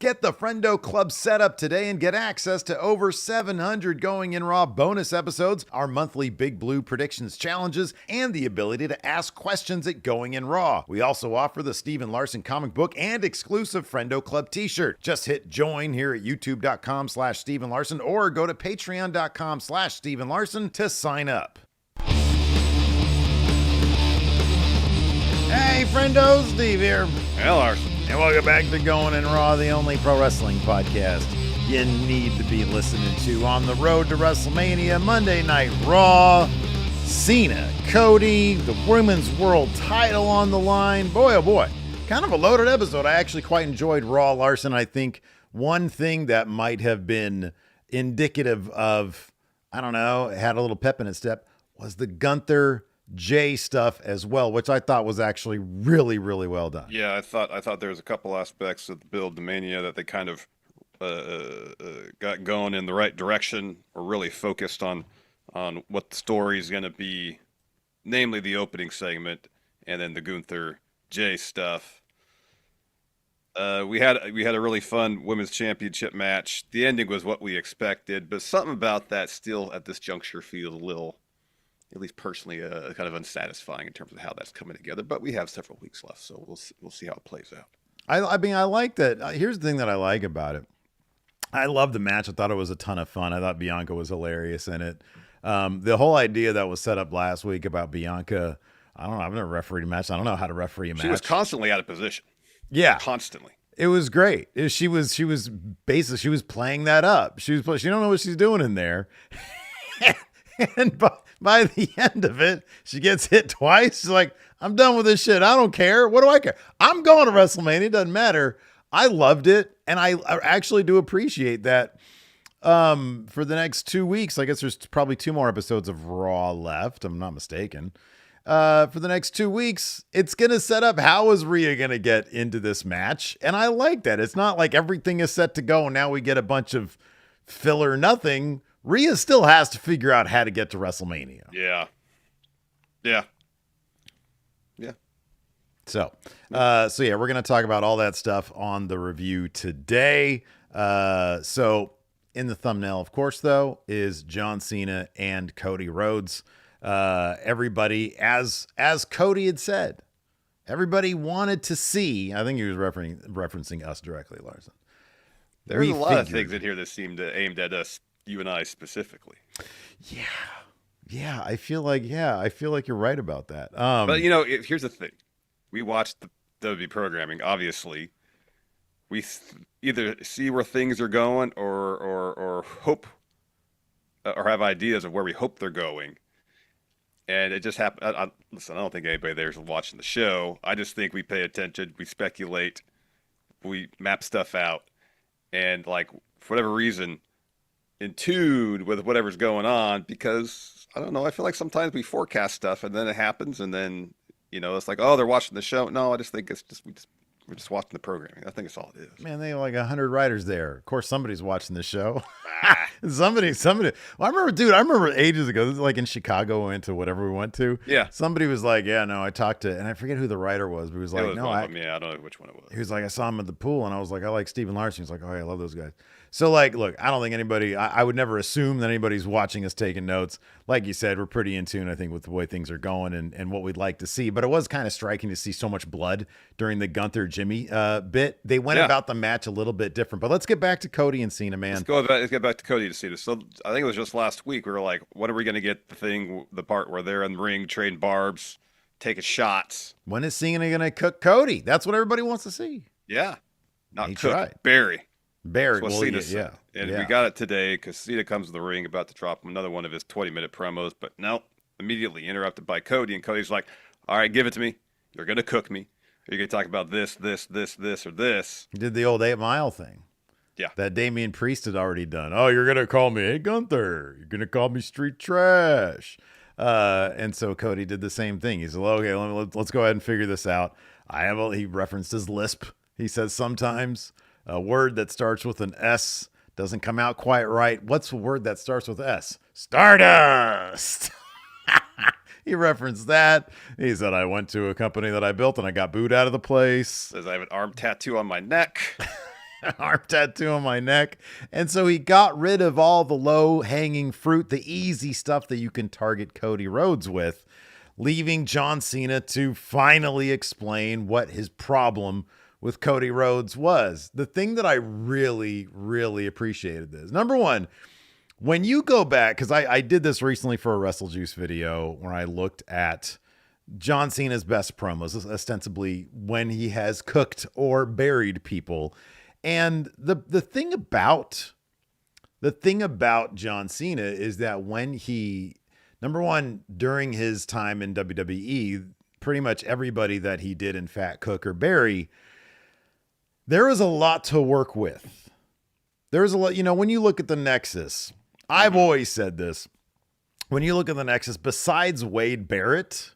Get the Friendo Club set up today and get access to over 700 Going In Raw bonus episodes, our monthly Big Blue predictions challenges, and the ability to ask questions at Going In Raw. We also offer the Steven Larson comic book and exclusive Friendo Club t-shirt. Just hit join here at youtube.com/Steven Larson or go to patreon.com/Steven Larson to sign up. Hey, friendo, Steve here. Hey, Larson. And welcome back to Going In Raw, the only pro wrestling podcast you need to be listening to on the road to WrestleMania. Monday Night Raw, Cena, Cody, the Women's World title on the line. Boy, oh boy, kind of a loaded episode. I actually quite enjoyed Raw, Larson. I think one thing that might have been indicative of, I don't know, had a little pep in its step was the Gunther Jay stuff as well, which I thought was actually really, really well done. Yeah, I thought there was a couple aspects of the build to Mania that they kind of got going in the right direction, or really focused on what the story is going to be, namely the opening segment and then the Gunther Jay stuff. We had a really fun women's championship match. The ending was what we expected, but something about that still at this juncture feels a little, at least personally, kind of unsatisfying in terms of how that's coming together. But we have several weeks left, so we'll see how it plays out. I mean, I like that. Here's the thing that I like about it. I love the match. I thought it was a ton of fun. I thought Bianca was hilarious in it. The whole idea that was set up last week about Bianca, I don't know. I've never refereed a match. I don't know how to referee a match. She was constantly out of position. Yeah, constantly. It was great. She was basically, she was playing that up. She don't know what she's doing in there. And by the end of it, she gets hit twice. She's like, I'm done with this shit. I don't care. What do I care? I'm going to WrestleMania. It doesn't matter. I loved it. And I actually do appreciate that. For the next 2 weeks, I guess there's probably 2 more episodes of Raw left. I'm not mistaken. For the next 2 weeks, it's going to set up how is Rhea going to get into this match. And I like that. It's not like everything is set to go and now we get a bunch of filler nothing. Rhea still has to figure out how to get to WrestleMania. Yeah. So yeah, we're going to talk about all that stuff on the review today. So in the thumbnail, of course, though, is John Cena and Cody Rhodes. Everybody, as Cody had said, everybody wanted to see, I think he was referencing us directly, Larson. There's a lot of things in here that seemed aimed at us, you and I specifically. Yeah. I feel like you're right about that. But here's the thing: we watched the WWE programming. Obviously, we either see where things are going, or hope, or have ideas of where we hope they're going. And it just happened. Listen, I don't think anybody there is watching the show. I just think we pay attention, we speculate, we map stuff out, and like for whatever reason, in tune with whatever's going on, because I don't know, I feel like sometimes we forecast stuff and then it happens, and then it's like, oh, they're watching the show. No, I just think it's just we're just watching the programming. I think it's all it is. Man, they have like 100 writers there. Of course, somebody's watching the show. Somebody. Well, I remember ages ago, this is like in Chicago, we went to whatever we went to. Yeah. Somebody was like, yeah, no, I talked to, and I forget who the writer was, but he was like, no, I don't know which one it was. He was like, I saw him at the pool, and I was like, I like Steven Larson. He's like, oh, yeah, I love those guys. So, like, look, I don't think anybody, I would never assume that anybody's watching us taking notes. Like you said, we're pretty in tune, I think, with the way things are going and what we'd like to see. But it was kind of striking to see so much blood during the Gunther Jimmy bit. They went about the match a little bit different. But let's get back to Cody and Cena, man. Let's get back to Cody to Cena. So I think it was just last week we were like, when are we going to get the part where they're in the ring, trading barbs, taking shots? When is Cena going to cook Cody? That's what everybody wants to see. Yeah. Not cook, bury. Barry, well, Cena said. And we got it today because Cena comes to the ring about to drop another one of his 20-minute promos, but no, immediately interrupted by Cody, and Cody's like, all right, give it to me. You're going to cook me. You're going to talk about this, or this. He did the old 8 Mile thing. Yeah. That Damian Priest had already done. Oh, you're going to call me, hey, Gunther. You're going to call me street trash. And so Cody did the same thing. He said, okay, let's go ahead and figure this out. He referenced his lisp. He says sometimes a word that starts with an S doesn't come out quite right. What's a word that starts with S? Stardust. He referenced that. He said, I went to a company that I built and I got booed out of the place. Says I have an arm tattoo on my neck. arm tattoo on my neck. And so he got rid of all the low hanging fruit, the easy stuff that you can target Cody Rhodes with, leaving John Cena to finally explain what his problem with Cody Rhodes was. The thing that I really, really appreciated this. Number one, when you go back, because I did this recently for a Wrestle Juice video where I looked at John Cena's best promos, ostensibly when he has cooked or buried people. And the thing about John Cena is that when he, number one, during his time in WWE, pretty much everybody that he did in fact cook or bury, there was a lot to work with. There was a lot, when you look at the Nexus, I've always said this, when you look at the Nexus, besides Wade Barrett,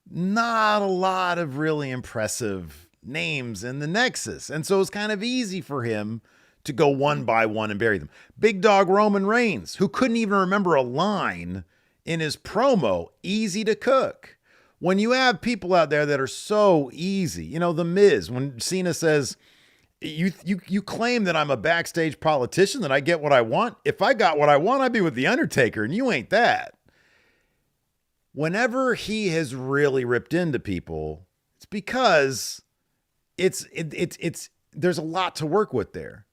not a lot of really impressive names in the Nexus. And so it's kind of easy for him to go one by one and bury them. Big Dog Roman Reigns, who couldn't even remember a line in his promo, easy to cook. When you have people out there that are so easy, The Miz, when Cena says, you claim that I'm a backstage politician, that I get what I want. If I got what I want, I'd be with The Undertaker, and you ain't that. Whenever he has really ripped into people, it's because there's a lot to work with there.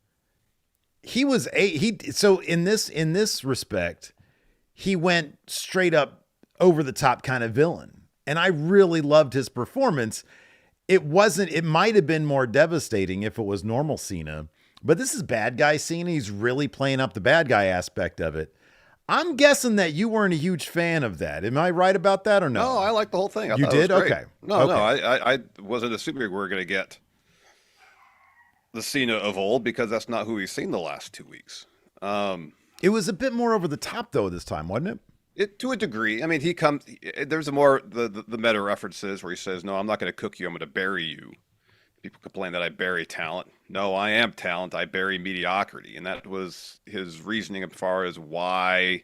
So in this respect, he went straight up over the top kind of villain. And I really loved his performance. It might have been more devastating if it was normal Cena, but this is bad guy Cena. He's really playing up the bad guy aspect of it. I'm guessing that you weren't a huge fan of that. Am I right about that or no? No, I liked the whole thing. You did? Okay. No, I wasn't assuming we were going to get the Cena of old because that's not who we've seen the last 2 weeks. It was a bit more over the top though this time, wasn't it? To a degree. I mean, there's the meta references where he says, no, I'm not going to cook you. I'm going to bury you. People complain that I bury talent. No, I am talent. I bury mediocrity. And that was his reasoning as far as why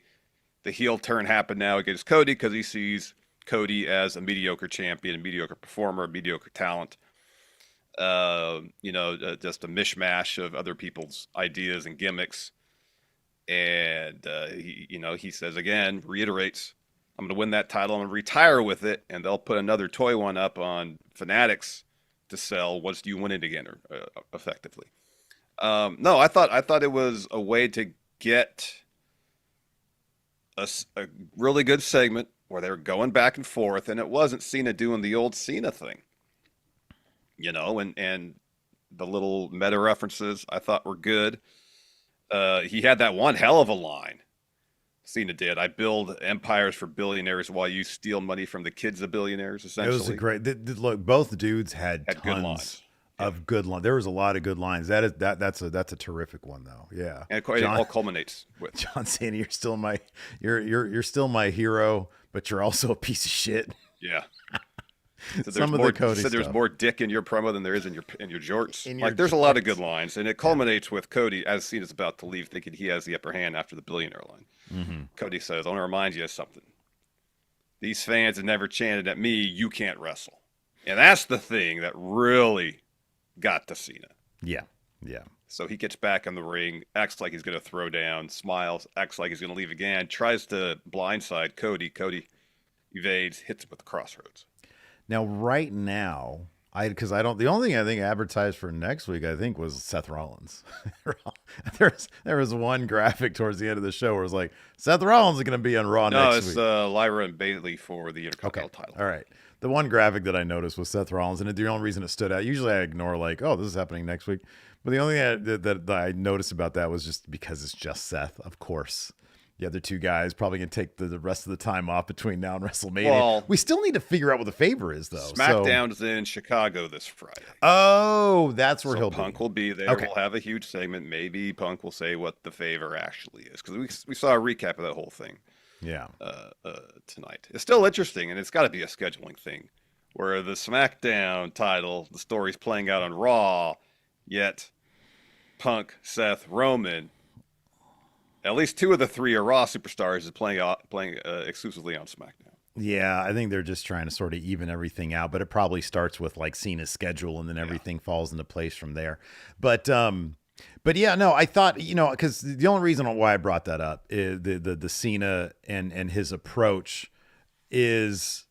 the heel turn happened now against Cody, because he sees Cody as a mediocre champion, a mediocre performer, a mediocre talent. Just a mishmash of other people's ideas and gimmicks. And he says again, reiterates, I'm going to win that title. I'm going to retire with it, and they'll put another toy one up on Fanatics to sell. Once you win it again, effectively. No, I thought it was a way to get a really good segment where they were going back and forth, and it wasn't Cena doing the old Cena thing, and the little meta references I thought were good. He had that one hell of a line. Cena did. I build empires for billionaires while you steal money from the kids of billionaires, essentially. It was a great... Look, both dudes had tons good lines. Of good lines. There was a lot of good lines. That's a terrific one, though. Yeah. And it all culminates with... John Cena, you're still my hero, but you're also a piece of shit. Yeah. So Some of the Cody there's stuff. more dick in your promo than there is in your jorts. There's a lot of good lines, and it culminates with Cody as Cena's about to leave, thinking he has the upper hand after the billionaire line. Mm-hmm. Cody says, "I want to remind you of something. These fans have never chanted at me, 'You can't wrestle,' and that's the thing that really got to Cena." Yeah, yeah. So he gets back in the ring, acts like he's going to throw down, smiles, acts like he's going to leave again, tries to blindside Cody. Cody evades, hits him with the crossroads. Now, right now, the only thing I think advertised for next week, I think, was Seth Rollins. there was one graphic towards the end of the show where it was like, Seth Rollins is going to be on Raw next week. No, it's Lyra and Bayley for the Intercontinental title. All right. The one graphic that I noticed was Seth Rollins, and the only reason it stood out, usually I ignore like, oh, this is happening next week. But the only thing that I noticed about that was just because it's just Seth, of course. The other two guys probably going to take the rest of the time off between now and WrestleMania. Well, we still need to figure out what the favor is, though. Smackdown's in Chicago this Friday. Oh, that's where he'll be. Punk will be there. Okay. We'll have a huge segment. Maybe Punk will say what the favor actually is, because we saw a recap of that whole thing. Yeah. Tonight. It's still interesting, and it's got to be a scheduling thing, where the SmackDown title, the story's playing out on Raw, yet Punk, Seth, Roman. At least two of the three are Raw superstars is playing exclusively on SmackDown. Yeah, I think they're just trying to sort of even everything out, but it probably starts with like Cena's schedule and then everything falls into place from there. But yeah, no, I thought, because the only reason why I brought that up is the Cena and his approach is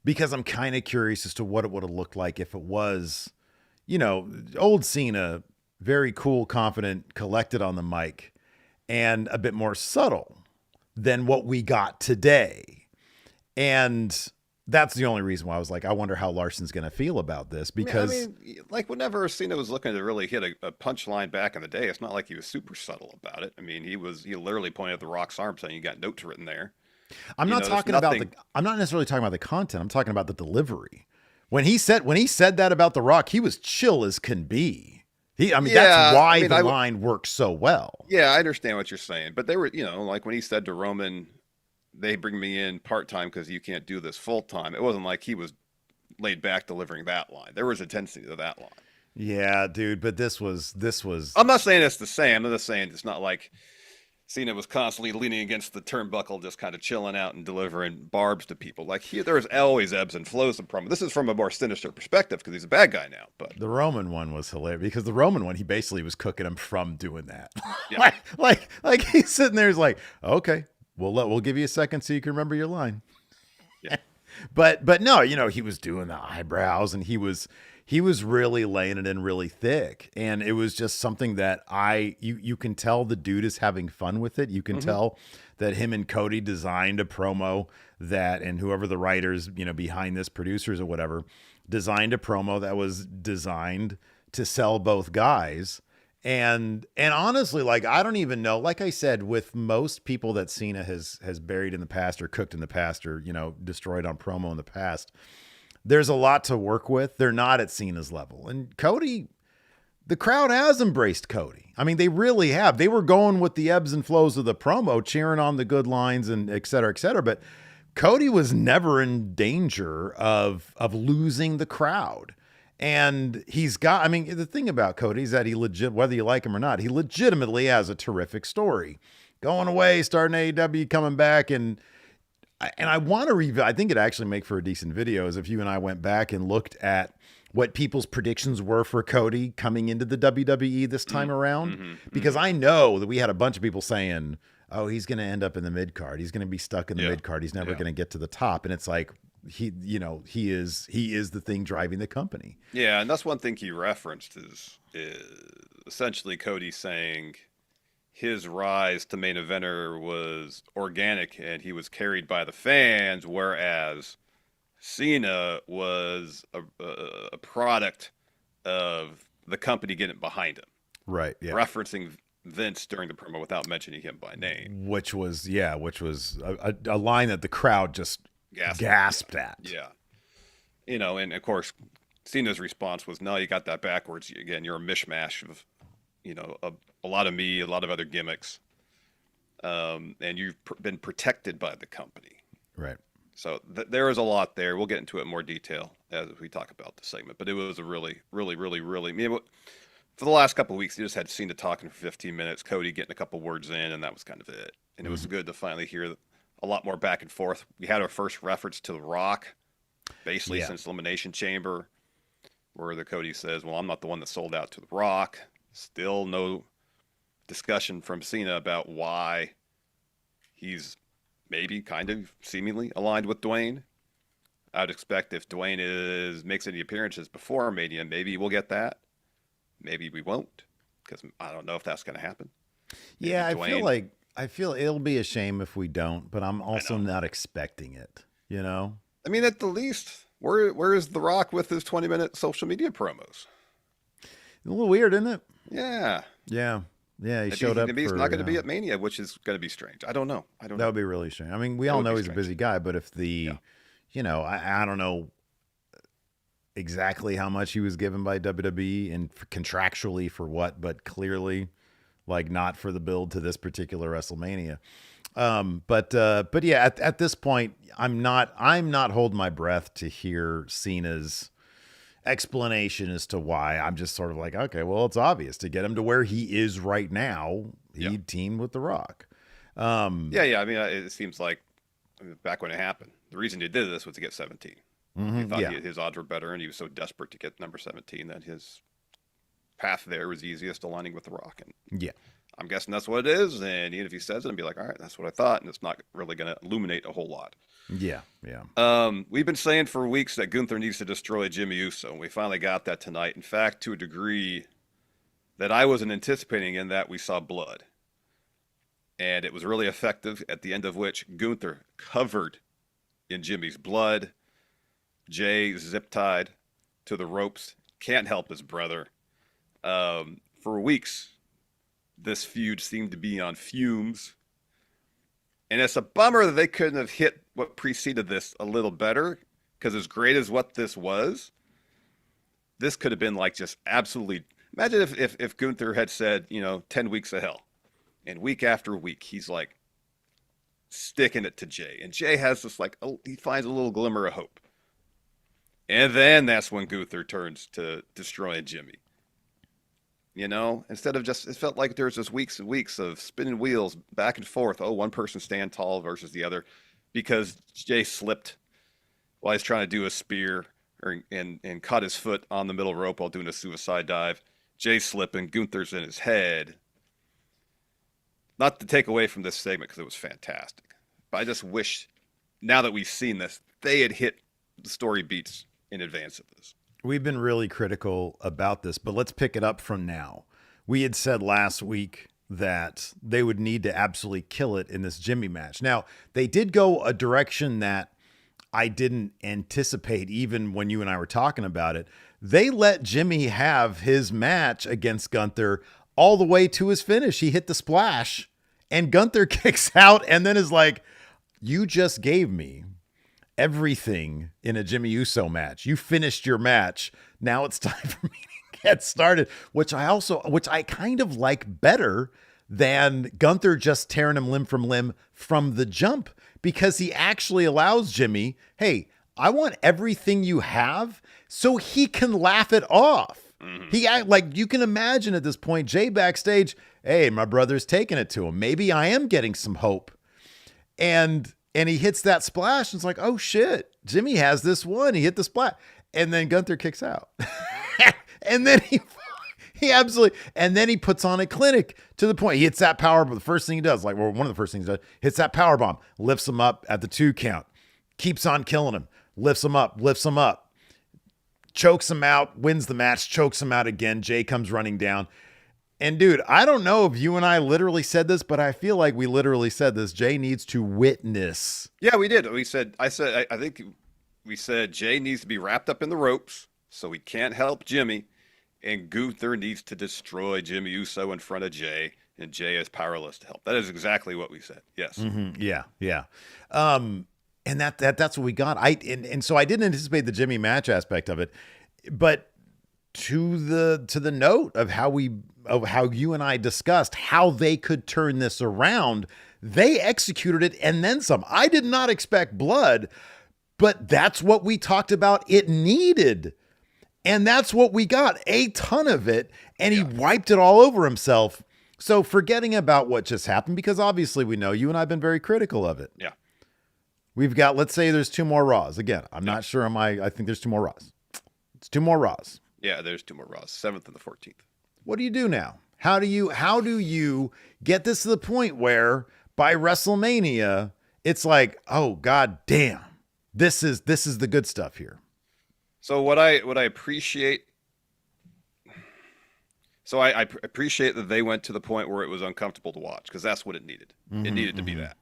because I'm kind of curious as to what it would have looked like if it was, old Cena, very cool, confident, collected on the mic, and a bit more subtle than what we got today. And that's the only reason why I was like, I wonder how Larson's going to feel about this, because I mean, like whenever Cena was looking to really hit a punchline back in the day, it's not like he was super subtle about it. I mean, he literally pointed at the Rock's arm saying, "You got notes written there." I'm not necessarily talking about the content. I'm talking about the delivery. When he said that about the Rock, he was chill as can be. That's why the line works so well. Yeah, I understand what you're saying, but they were, like when he said to Roman, they bring me in part-time because you can't do this full-time. It wasn't like he was laid back delivering that line. There was intensity to that line. Yeah, dude, but this was. I'm not saying it's the same. I'm just saying it's not like Cena was constantly leaning against the turnbuckle, just kind of chilling out and delivering barbs to people. Like there's always ebbs and flows of promo. This is from a more sinister perspective because he's a bad guy now. But the Roman one was hilarious because the Roman one, he basically was cooking him from doing that. Yeah. like he's sitting there, he's like, okay. We'll give you a second so you can remember your line. Yeah. But no, he was doing the eyebrows and he was really laying it in really thick. And it was just something that you can tell the dude is having fun with it. You can tell that him and Cody designed a promo and whoever the writers, behind this, producers or whatever, designed a promo that was designed to sell both guys. And honestly, like, I don't even know, like I said, with most people that Cena has buried in the past or cooked in the past or, destroyed on promo in the past, there's a lot to work with. They're not at Cena's level. And Cody, the crowd has embraced Cody. I mean, they really have. They were going with the ebbs and flows of the promo, cheering on the good lines and et cetera, but Cody was never in danger of losing the crowd. And the thing about Cody is that whether you like him or not, he legitimately has a terrific story. Going away, starting AEW, coming back, and I want to I think it'd actually make for a decent video is if you and I went back and looked at what people's predictions were for Cody coming into the WWE this time around. Because I know that we had a bunch of people saying, oh, he's going to end up in the mid card. He's going to be stuck in the mid card. He's never going to get to the top. And it's like, he is the thing driving the company. Yeah, and that's one thing he referenced is essentially Cody saying his rise to main eventer was organic and he was carried by the fans, whereas Cena was a product of the company getting behind him. Right. Yeah. Referencing Vince during the promo without mentioning him by name, which was a line that the crowd just gasped at. Yeah. And of course, Cena's response was, no, you got that backwards. Again, you're a mishmash of, a lot of me, a lot of other gimmicks. And you've been protected by the company. Right. So there is a lot there. We'll get into it in more detail as we talk about the segment. But it was a really, really, really, really, for the last couple of weeks, you just had Cena talking for 15 minutes, Cody getting a couple words in, and that was kind of it. And it was good to finally hear a lot more back and forth. We had our first reference to The Rock, basically since Elimination Chamber, where the Cody says, well, I'm not the one that sold out to The Rock. Still no discussion from Cena about why he's maybe kind of seemingly aligned with Dwayne. I'd expect if Dwayne makes any appearances before Mania, maybe we'll get that. Maybe we won't, because I don't know if that's going to happen. Maybe yeah, Dwayne, I feel it'll be a shame if we don't, but I'm also not expecting it, I mean, at the least, where is The Rock with his 20-minute social media promos? A little weird, isn't it? Yeah. Yeah. Yeah, he showed up. He's not going to be at Mania, which is going to be strange. I don't know. That would be really strange. I mean, we all know he's a busy guy, but if I don't know exactly how much he was given by WWE and contractually for what, but clearly not for the build to this particular WrestleMania. But yeah, at this point, I'm not holding my breath to hear Cena's explanation as to why. I'm just sort of like, okay, well, it's obvious to get him to where he is right now. He teamed with The Rock. Yeah. I mean, it seems like back when it happened, the reason he did this was to get 17. He thought his odds were better, and he was so desperate to get number 17 that his path there was easiest, aligning with The Rock. And I'm guessing that's what it is. And even if he says it, I'd be like, all right, that's what I thought. And it's not really going to illuminate a whole lot. Yeah. We've been saying for weeks that Gunther needs to destroy Jimmy Uso, and we finally got that tonight. In fact, to a degree that I wasn't anticipating, in that we saw blood. And it was really effective, at the end of which Gunther covered in Jimmy's blood. Jay zip-tied to the ropes. Can't help his brother. For weeks, this feud seemed to be on fumes. And it's a bummer that they couldn't have hit what preceded this a little better, because as great as what this was, this could have been like just absolutely... Imagine if Gunther had said, 10 weeks of hell. And week after week, he's like sticking it to Jay. And Jay has this he finds a little glimmer of hope. And then that's when Gunther turns to destroying Jimmy. Instead of just, it felt like there was just weeks and weeks of spinning wheels back and forth. Oh, one person stand tall versus the other, because Jay slipped while he's trying to do a spear and caught his foot on the middle rope while doing a suicide dive. Jay slipping, Gunther's in his head. Not to take away from this segment, because it was fantastic, but I just wish, now that we've seen this, they had hit the story beats in advance of this. We've been really critical about this, but let's pick it up from now. We had said last week that they would need to absolutely kill it in this Jimmy match. Now, they did go a direction that I didn't anticipate, even when you and I were talking about it. They let Jimmy have his match against Gunther all the way to his finish. He hit the splash, and Gunther kicks out and then is like, you just gave me everything in a Jimmy Uso match. You finished your match. Now it's time for me to get started, which I kind of like better than Gunther just tearing him limb from limb from the jump, because he actually allows Jimmy, hey, I want everything you have, so he can laugh it off. He like, you can imagine at this point, Jay backstage, hey, my brother's taking it to him. Maybe I am getting some hope. And he hits that splash, and it's like, oh shit, Jimmy has this one. He hit the splash. And then Gunther kicks out. And then he absolutely, and then he puts on a clinic to the point. He hits that power bomb. The first thing he does, one of the first things he does, hits that power bomb, lifts him up at the 2 count, keeps on killing him, lifts him up, chokes him out, wins the match, chokes him out again. Jay comes running down. And dude, I don't know if you and I literally said this, but I feel like we literally said this. Jay needs to witness. Yeah, we did. I think we said Jay needs to be wrapped up in the ropes so he can't help Jimmy. And Gunther needs to destroy Jimmy Uso in front of Jay, and Jay is powerless to help. That is exactly what we said. Yes. Mm-hmm. Yeah. And that's what we got. And so I didn't anticipate the Jimmy match aspect of it, but to the note of how you and I discussed how they could turn this around, they executed it and then some. I did not expect blood, but that's what we talked about it needed. And that's what we got, a ton of it, and he wiped it all over himself. So forgetting about what just happened, because obviously we know you and I have been very critical of it. Yeah. We've got, let's say there's 2 more Raws. Again, I'm not sure I think there's 2 more Raws. It's 2 more Raws. Yeah, there's 2 more Raws, 7th and the 14th. What do you do now? How do you get this to the point where by WrestleMania, it's like, oh, God damn, this is the good stuff here. So what I appreciate, I appreciate that they went to the point where it was uncomfortable to watch, because that's what it needed. It needed to be that.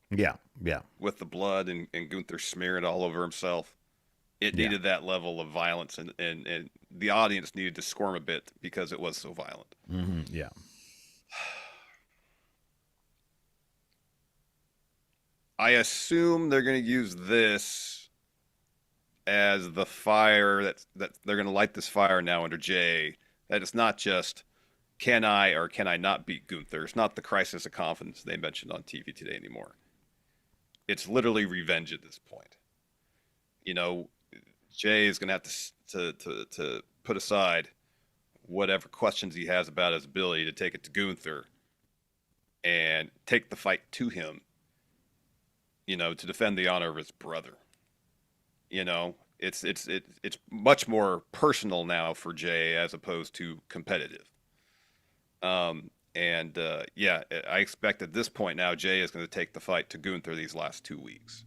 Yeah. With the blood and Gunther smearing all over himself, it needed that level of violence, and the audience needed to squirm a bit because it was so violent. Yeah. I assume they're going to use this as the fire that they're going to light this fire now under Jay. That it's not just can I or can I not beat Gunther. It's not the crisis of confidence they mentioned on TV today anymore. It's literally revenge at this point. Jay is going to have to put aside whatever questions he has about his ability to take it to Gunther and take the fight to him, to defend the honor of his brother. You know, it's much more personal now for Jay as opposed to competitive. Yeah, I expect at this point now Jay is going to take the fight to Gunther these last 2 weeks.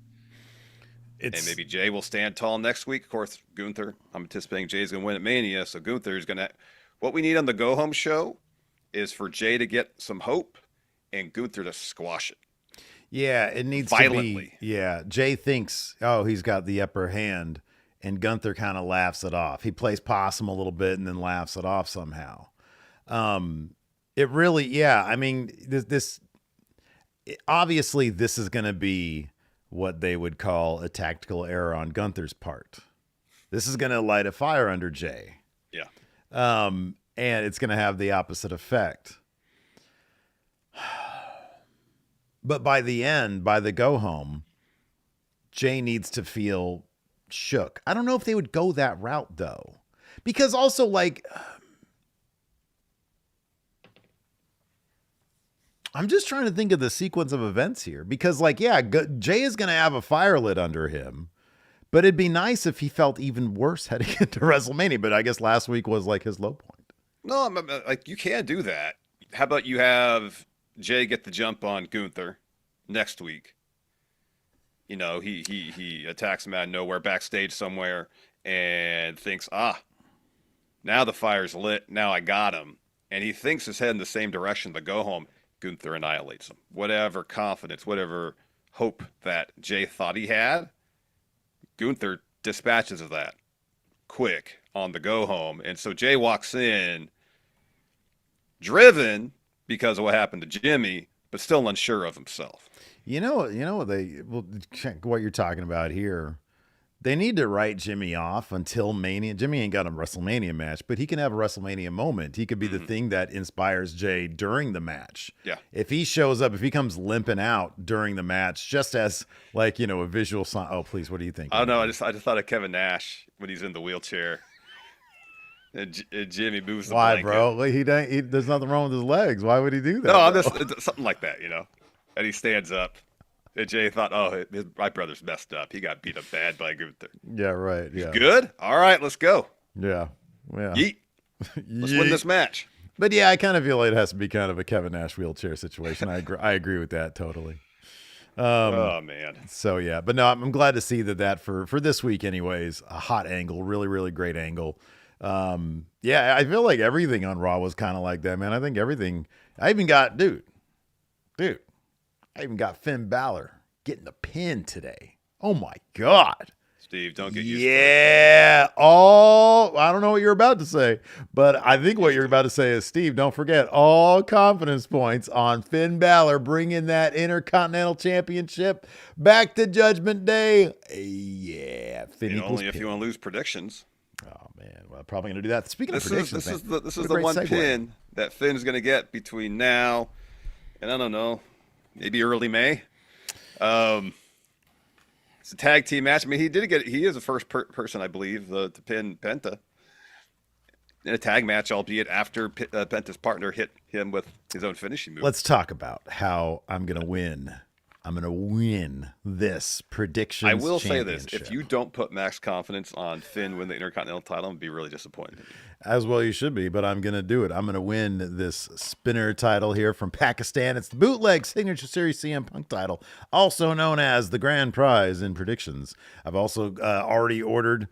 And maybe Jay will stand tall next week. Of course, Gunther, I'm anticipating Jay's going to win at Mania. So Gunther is going to. What we need on the Go Home show is for Jay to get some hope and Gunther to squash it. Yeah, it needs violently. to be. Yeah, Jay thinks, oh, he's got the upper hand, and Gunther kind of laughs it off. He plays possum a little bit and then laughs it off somehow. It really, yeah. I mean, obviously this is going to be what they would call a tactical error on Gunther's part. This is going to light a fire under Jay. Yeah. And it's going to have the opposite effect. But by the end, by the go home, Jay needs to feel shook. I don't know if they would go that route though, because also like, I'm just trying to think of the sequence of events here because like, yeah, Jay is going to have a fire lit under him, but it'd be nice if he felt even worse heading into WrestleMania. But I guess last week was like his low point. No, like you can't do that. How about you have Jay get the jump on Gunther next week? You know, he attacks him out of nowhere backstage somewhere and thinks, now the fire's lit. Now I got him. And he thinks he's heading the same direction to go home. Gunther annihilates him. Whatever confidence, whatever hope that Jay thought he had, Gunther dispatches of that quick on the go home. And so Jay walks in driven because of what happened to Jimmy, but still unsure of himself. You know what you're talking about here. They need to write Jimmy off until Mania. Jimmy ain't got a WrestleMania match, but he can have a WrestleMania moment. He could be the thing that inspires Jay during the match. Yeah. If he shows up, if he comes limping out during the match, just as like, you know, a visual sign. Oh, please, what do you think? Oh no, I just thought of Kevin Nash when he's in the wheelchair. And Jimmy moves the Why, blanket. bro? Like, there's nothing wrong with his legs. Why would he do that? No, I'm just something like that, you know. And he stands up. And Jay thought, my brother's messed up. He got beat up bad by Gunther. Yeah, right. Yeah. Good? All right, let's go. Yeah. Yeet. Let's win this match. But yeah, I kind of feel like it has to be kind of a Kevin Nash wheelchair situation. I agree with that totally. Oh, man. So, yeah. But no, I'm glad to see that for this week anyways, a hot angle, really, really great angle. Yeah, I feel like everything on Raw was kind of like that, man. I think everything. I even got, dude. I even got Finn Balor getting the pin today. Oh my God. Steve, don't get used to it. Yeah. I don't know what you're about to say, but I think what you're about to say is, Steve, don't forget all confidence points on Finn Balor bringing that Intercontinental Championship back to Judgment Day. Yeah. Finn only if you want to lose predictions. Oh man, well, probably gonna do that. Speaking of predictions, this is the one segue. Pin that Finn's gonna get between now and I don't know, maybe early May. It's a tag team match. I mean, he is the first person, I believe, to pin Penta in a tag match, albeit after Penta's partner hit him with his own finishing move. Let's talk about how I'm gonna win. I'm going to win this predictions. I will say this. If you don't put max confidence on Finn win the Intercontinental title, I'd be really disappointed. As well you should be, but I'm going to do it. I'm going to win this spinner title here from Pakistan. It's the bootleg Signature Series CM Punk title, also known as the grand prize in predictions. I've also already ordered,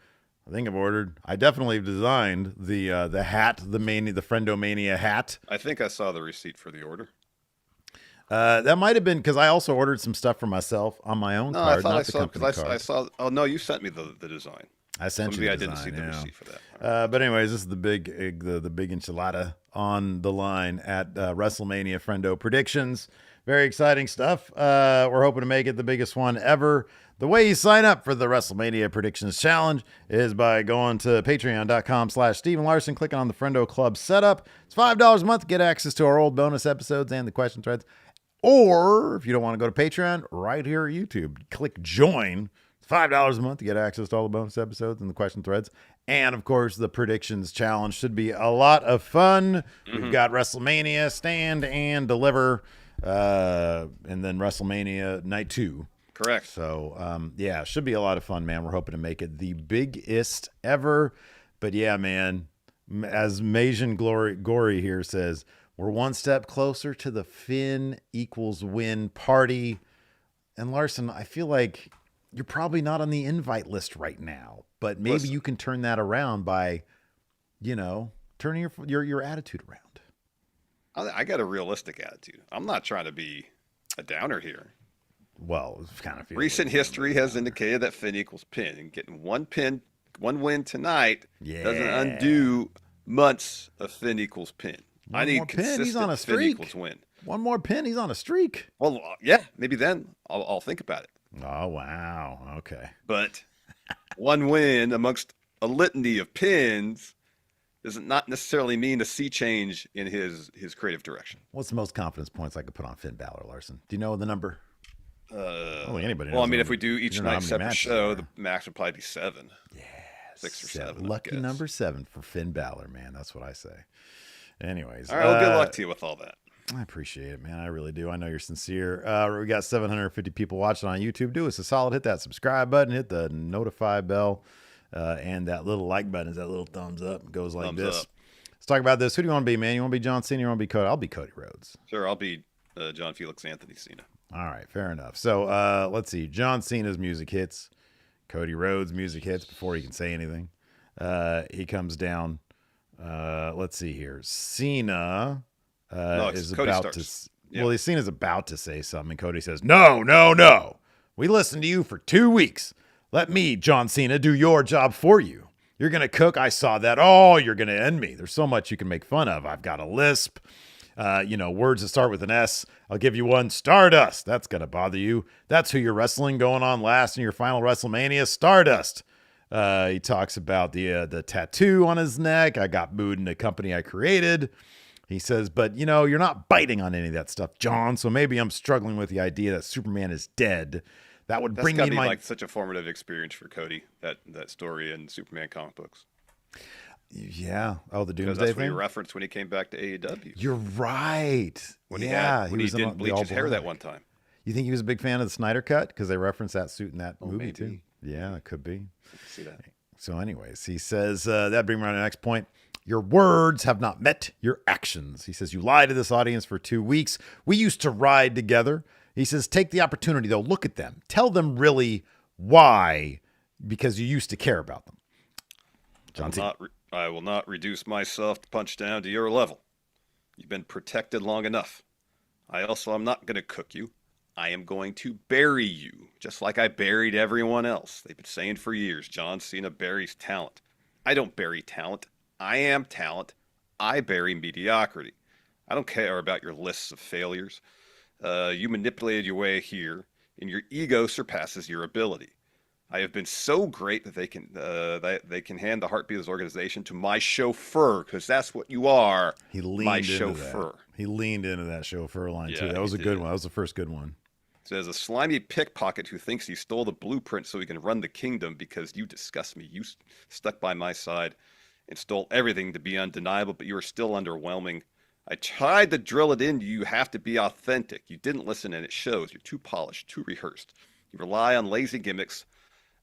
I definitely designed the hat, the Friendo Mania hat. I think I saw the receipt for the order. That might have been because I also ordered some stuff for myself on my own card, not the company card. I saw. Oh no, you sent me the design. I sent you the design. I didn't see the receipt for that. But anyways, this is the big enchilada on the line at WrestleMania Friendo predictions. Very exciting stuff. We're hoping to make it the biggest one ever. The way you sign up for the WrestleMania Predictions Challenge is by going to patreon.com/Steven Larson, clicking on the Friendo Club setup. It's $5 a month to get access to our old bonus episodes and the question threads. Or if you don't want to go to Patreon, right here at YouTube, click join. It's $5 a month to get access to all the bonus episodes and the question threads. And of course, the predictions challenge should be a lot of fun. We've got WrestleMania, Stand and Deliver, and then WrestleMania Night 2. Correct. So, yeah, should be a lot of fun, man. We're hoping to make it the biggest ever. But yeah, man, as Majan Gory here says, we're one step closer to the Finn equals win party. And Larson, I feel like you're probably not on the invite list right now, but maybe you can turn that around by, turning your attitude around. I got a realistic attitude. I'm not trying to be a downer here. Well, it's kind of recent history has indicated that Finn equals pin, and getting one win tonight doesn't undo months of Finn equals pin. I need consistent he's on a streak. Finn equals win. One more pin, he's on a streak. Well, yeah, maybe then I'll think about it. Oh, wow. Okay. But one win amongst a litany of pins does not necessarily mean a sea change in his creative direction. What's the most confidence points I could put on Finn Balor, Larson? Do you know the number? Anybody knows. Well, I mean, if we do each night separate show, the max would probably be 7. Yeah. 6 or 7. Lucky number 7 for Finn Balor, man. That's what I say. Anyways. All right, well, good luck to you with all that. I appreciate it, man. I really do. I know you're sincere. We got 750 people watching on YouTube. Do us a solid. Hit that subscribe button. Hit the notify bell. And that little like button is that little thumbs up. It goes like this. Up. Let's talk about this. Who do you want to be, man? You want to be John Cena? You want to be Cody? I'll be Cody Rhodes. Sure, I'll be John Felix Anthony Cena. All right, fair enough. So let's see. John Cena's music hits. Cody Rhodes' music hits before he can say anything. He comes down. Let's see here. Cena is about to. Yeah. Well, Cena's about to say something. And Cody says, "No. We listened to you for 2 weeks. Let me, John Cena, do your job for you. You're gonna cook. I saw that. Oh, you're gonna end me. There's so much you can make fun of. I've got a lisp. Words that start with an S. I'll give you one. Stardust. That's going to bother you. That's who you're wrestling going on last in your final WrestleMania. Stardust. He talks about the tattoo on his neck. I got booed in the company I created. He says, but, you're not biting on any of that stuff, John, so maybe I'm struggling with the idea that Superman is dead. That would bring me like such a formative experience for Cody, that story in Superman comic books. Yeah. Oh, the Doomsday thing? That's what he referenced when he came back to AEW. You're right. When he didn't bleach his hair that one time. You think he was a big fan of the Snyder Cut? Because they referenced that suit in that movie, maybe. Too. Yeah, it could be. I can see that. So anyways, he says, that brings me on to the next point. Your words have not met your actions. He says, you lied to this audience for 2 weeks. We used to ride together. He says, take the opportunity, though. Look at them. Tell them really why, because you used to care about them. John T. I will not reduce myself to punch down to your level. You've been protected long enough. I also am not going to cook you. I am going to bury you, just like I buried everyone else. They've been saying for years, John Cena buries talent. I don't bury talent. I am talent. I bury mediocrity. I don't care about your lists of failures. You manipulated your way here, and your ego surpasses your ability. I have been so great that they can hand the heartbeat of this organization to my chauffeur, because that's what you are. He leaned into that. He leaned into that chauffeur line too. That was a good one. That was the first good one. It says, a slimy pickpocket who thinks he stole the blueprint so he can run the kingdom because you disgust me. You stuck by my side and stole everything to be undeniable, but you are still underwhelming. I tried to drill it into you. You have to be authentic. You didn't listen, and it shows. You're too polished, too rehearsed. You rely on lazy gimmicks,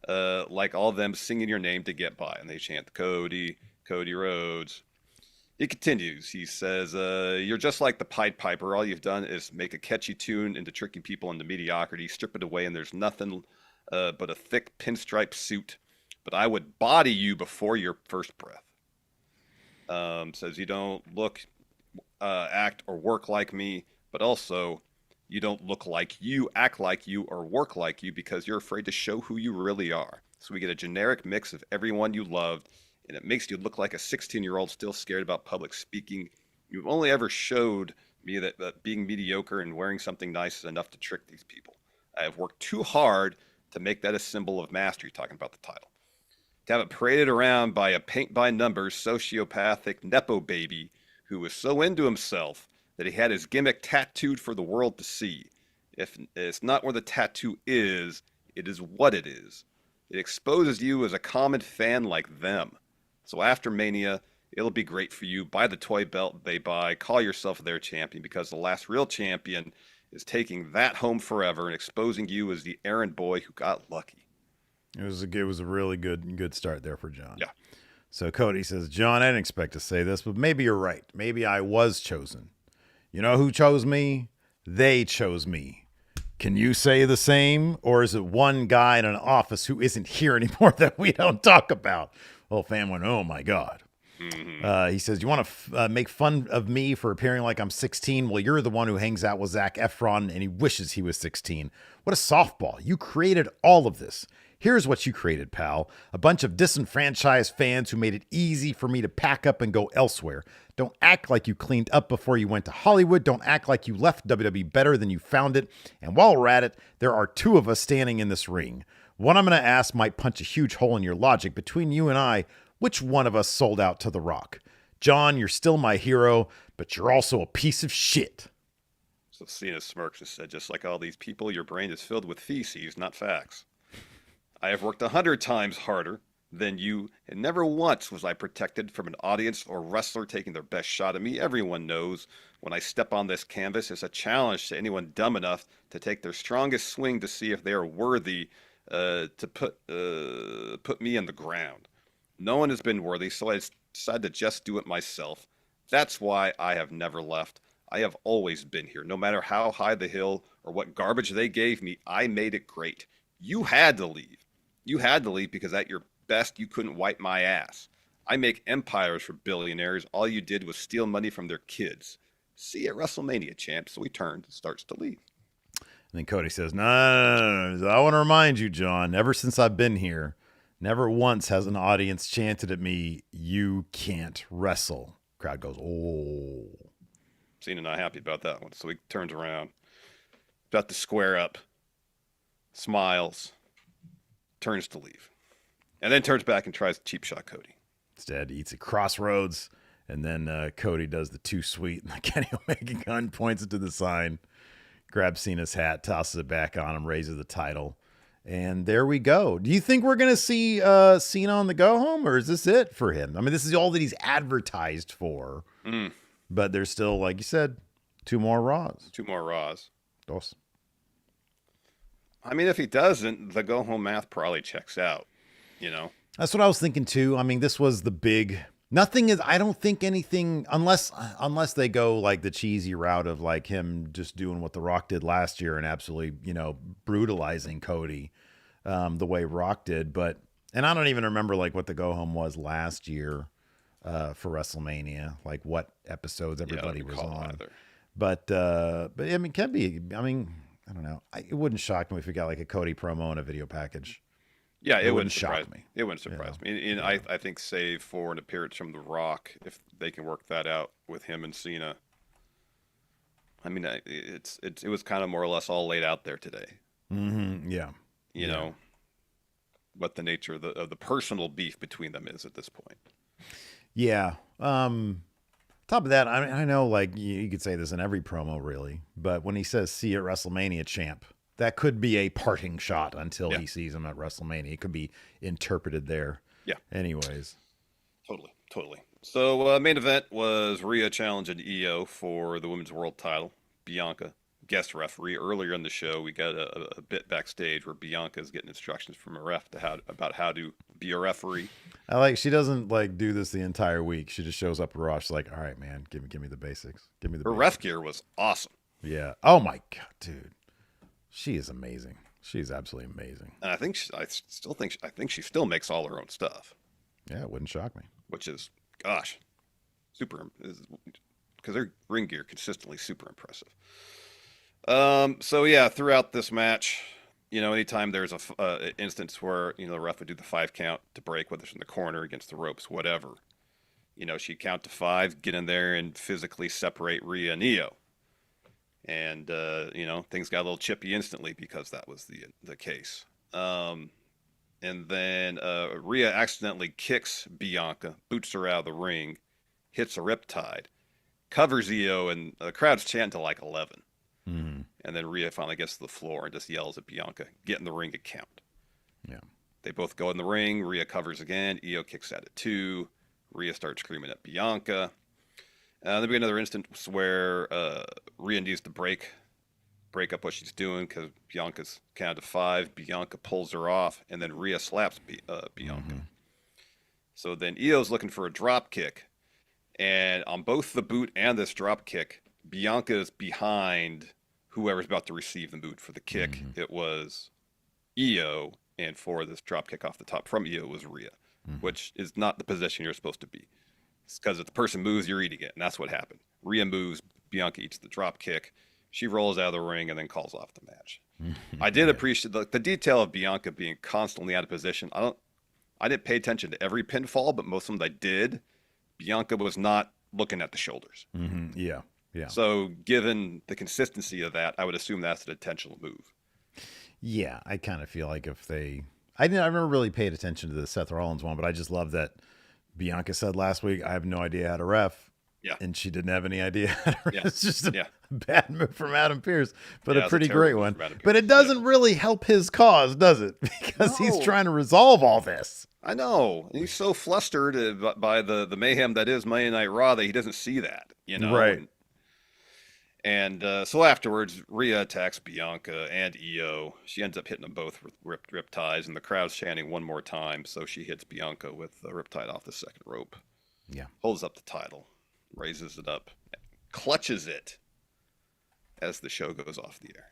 like all of them singing your name to get by. And they chant, Cody Rhodes. He continues. He says, you're just like the Pied Piper. All you've done is make a catchy tune into tricking people into mediocrity, strip it away, and there's nothing but a thick pinstripe suit. But I would body you before your first breath. Says you don't look, act, or work like me, but also you don't look like you, act like you, or work like you because you're afraid to show who you really are. So we get a generic mix of everyone you loved, and it makes you look like a 16-year-old still scared about public speaking. You've only ever showed me that being mediocre and wearing something nice is enough to trick these people. I have worked too hard to make that a symbol of mastery, talking about the title. To have it paraded around by a paint-by-numbers, sociopathic Nepo baby who was so into himself that he had his gimmick tattooed for the world to see. If it's not where the tattoo is, it is what it is. It exposes you as a common fan like them. So after Mania, it'll be great for you. Buy the toy belt they buy. Call yourself their champion, because the last real champion is taking that home forever and exposing you as the errand boy who got lucky. It was a really good start there for John. Yeah. So Cody says, John, I didn't expect to say this, but maybe you're right. Maybe I was chosen. You know who chose me? They chose me. Can you say the same? Or is it one guy in an office who isn't here anymore that we don't talk about? Whole fan went, oh my God. He says, you want to make fun of me for appearing like I'm 16? Well, you're the one who hangs out with Zac Efron and he wishes he was 16. What a softball. You created all of this. Here's what you created, pal. A bunch of disenfranchised fans who made it easy for me to pack up and go elsewhere. Don't act like you cleaned up before you went to Hollywood. Don't act like you left WWE better than you found it. And while we're at it, there are two of us standing in this ring. One I'm going to ask might punch a huge hole in your logic. Between you and I, which one of us sold out to The Rock? John, you're still my hero, but you're also a piece of shit. So Cena smirks and said, just like all these people, your brain is filled with feces, not facts. I have worked 100 times harder than you, and never once was I protected from an audience or wrestler taking their best shot at me. Everyone knows when I step on this canvas, it's a challenge to anyone dumb enough to take their strongest swing to see if they are worthy to put me in the ground. No one has been worthy, so I decided to just do it myself. That's why I have never left. I have always been here. No matter how high the hill or what garbage they gave me, I made it great. You had to leave. You had to leave because at your best, you couldn't wipe my ass. I make empires for billionaires. All you did was steal money from their kids. See you at WrestleMania, champ. So he turns and starts to leave. And then Cody says, no. I want to remind you, John, ever since I've been here, never once has an audience chanted at me, you can't wrestle. Crowd goes, oh. Cena not happy about that one. So he turns around, about to square up, smiles, turns to leave, and then turns back and tries to cheap shot Cody. Instead, he eats at Crossroads, and then Cody does the too sweet, and Kenny Omega gun points it to the sign, grabs Cena's hat, tosses it back on him, raises the title, and there we go. Do you think we're going to see Cena on the go-home, or is this it for him? I mean, this is all that he's advertised for, but there's still, like you said, two more Raws. Dos. I mean, if he doesn't, the go-home math probably checks out, you know? That's what I was thinking, too. I mean, this was the big... Nothing is... I don't think anything... Unless they go, like, the cheesy route of, like, him just doing what The Rock did last year and absolutely, you know, brutalizing Cody the way Rock did. But... And I don't even remember, like, what the go-home was last year for WrestleMania. Like, what episodes everybody was on. Either. But, I mean, can be... I mean... I don't know. It wouldn't shock me if we got like a Cody promo and a video package. Yeah, it wouldn't surprise me. It wouldn't surprise me. And I think save for an appearance from The Rock, if they can work that out with him and Cena. I mean, it was kind of more or less all laid out there today. Mm-hmm. Yeah. You know what the nature of the personal beef between them is at this point. Yeah. Top of that, I mean, I know, like, you could say this in every promo, really, but when he says, see you at WrestleMania, champ, that could be a parting shot until he sees him at WrestleMania. It could be interpreted there. Yeah. Anyways. Totally. So, main event was Rhea challenging Io for the Women's World title. Bianca, guest referee. Earlier in the show, we got a bit backstage where Bianca is getting instructions from a ref about how to be a referee. I like, she doesn't like do this the entire week. She just shows up at Raw. She's like, all right, man, give me the basics. Give me the Her ref gear was awesome. Yeah. Oh my God, dude. She is amazing. She is absolutely amazing. And I think she still makes all her own stuff. Yeah, it wouldn't shock me. Which is, gosh, because their ring gear consistently super impressive. So yeah, throughout this match, you know, anytime there's a instance where, you know, the ref would do the 5 count to break, whether it's in the corner, against the ropes, whatever, you know, she'd count to 5, get in there and physically separate Rhea and Io. And, you know, things got a little chippy instantly because that was the case. And then Rhea accidentally kicks Bianca, boots her out of the ring, hits a riptide, covers Io, and the crowd's chanting to like 11. Mm-hmm. And then Rhea finally gets to the floor and just yells at Bianca, get in the ring and count. Yeah. They both go in the ring. Rhea covers again. Io kicks out at 2. Rhea starts screaming at Bianca. There'll be another instance where Rhea needs to break break up what she's doing because Bianca's counted to 5. Bianca pulls her off, and then Rhea slaps Bianca. So then Io's looking for a drop kick, and on both the boot and this drop kick, Bianca's behind whoever's about to receive the boot for the kick. It was Io, and for this drop kick off the top from Io was Rhea, which is not the position you're supposed to be. It's because if the person moves, you're eating it, and that's what happened. Rhea moves, Bianca eats the drop kick. She rolls out of the ring and then calls off the match. I did appreciate the detail of Bianca being constantly out of position. I didn't pay attention to every pinfall, but most of them I did. Bianca was not looking at the shoulders. Yeah. So given the consistency of that, I would assume that's an intentional move. Yeah, I kind of feel like I never really paid attention to the Seth Rollins one, but I just love that Bianca said last week, I have no idea how to ref. Yeah. And she didn't have any idea how to ref. Yeah. It's just a bad move from Adam Pearce, but a pretty a great terrible one. move from Adam But it doesn't really help his cause, does it? Because he's trying to resolve all this. I know. He's so flustered by the mayhem that is Monday Night Raw that he doesn't see that, Right. And so afterwards, Rhea attacks Bianca and Io. She ends up hitting them both with rip ties, and the crowd's chanting one more time. So she hits Bianca with the riptide off the second rope. Yeah. Holds up the title, raises it up, clutches it as the show goes off the air.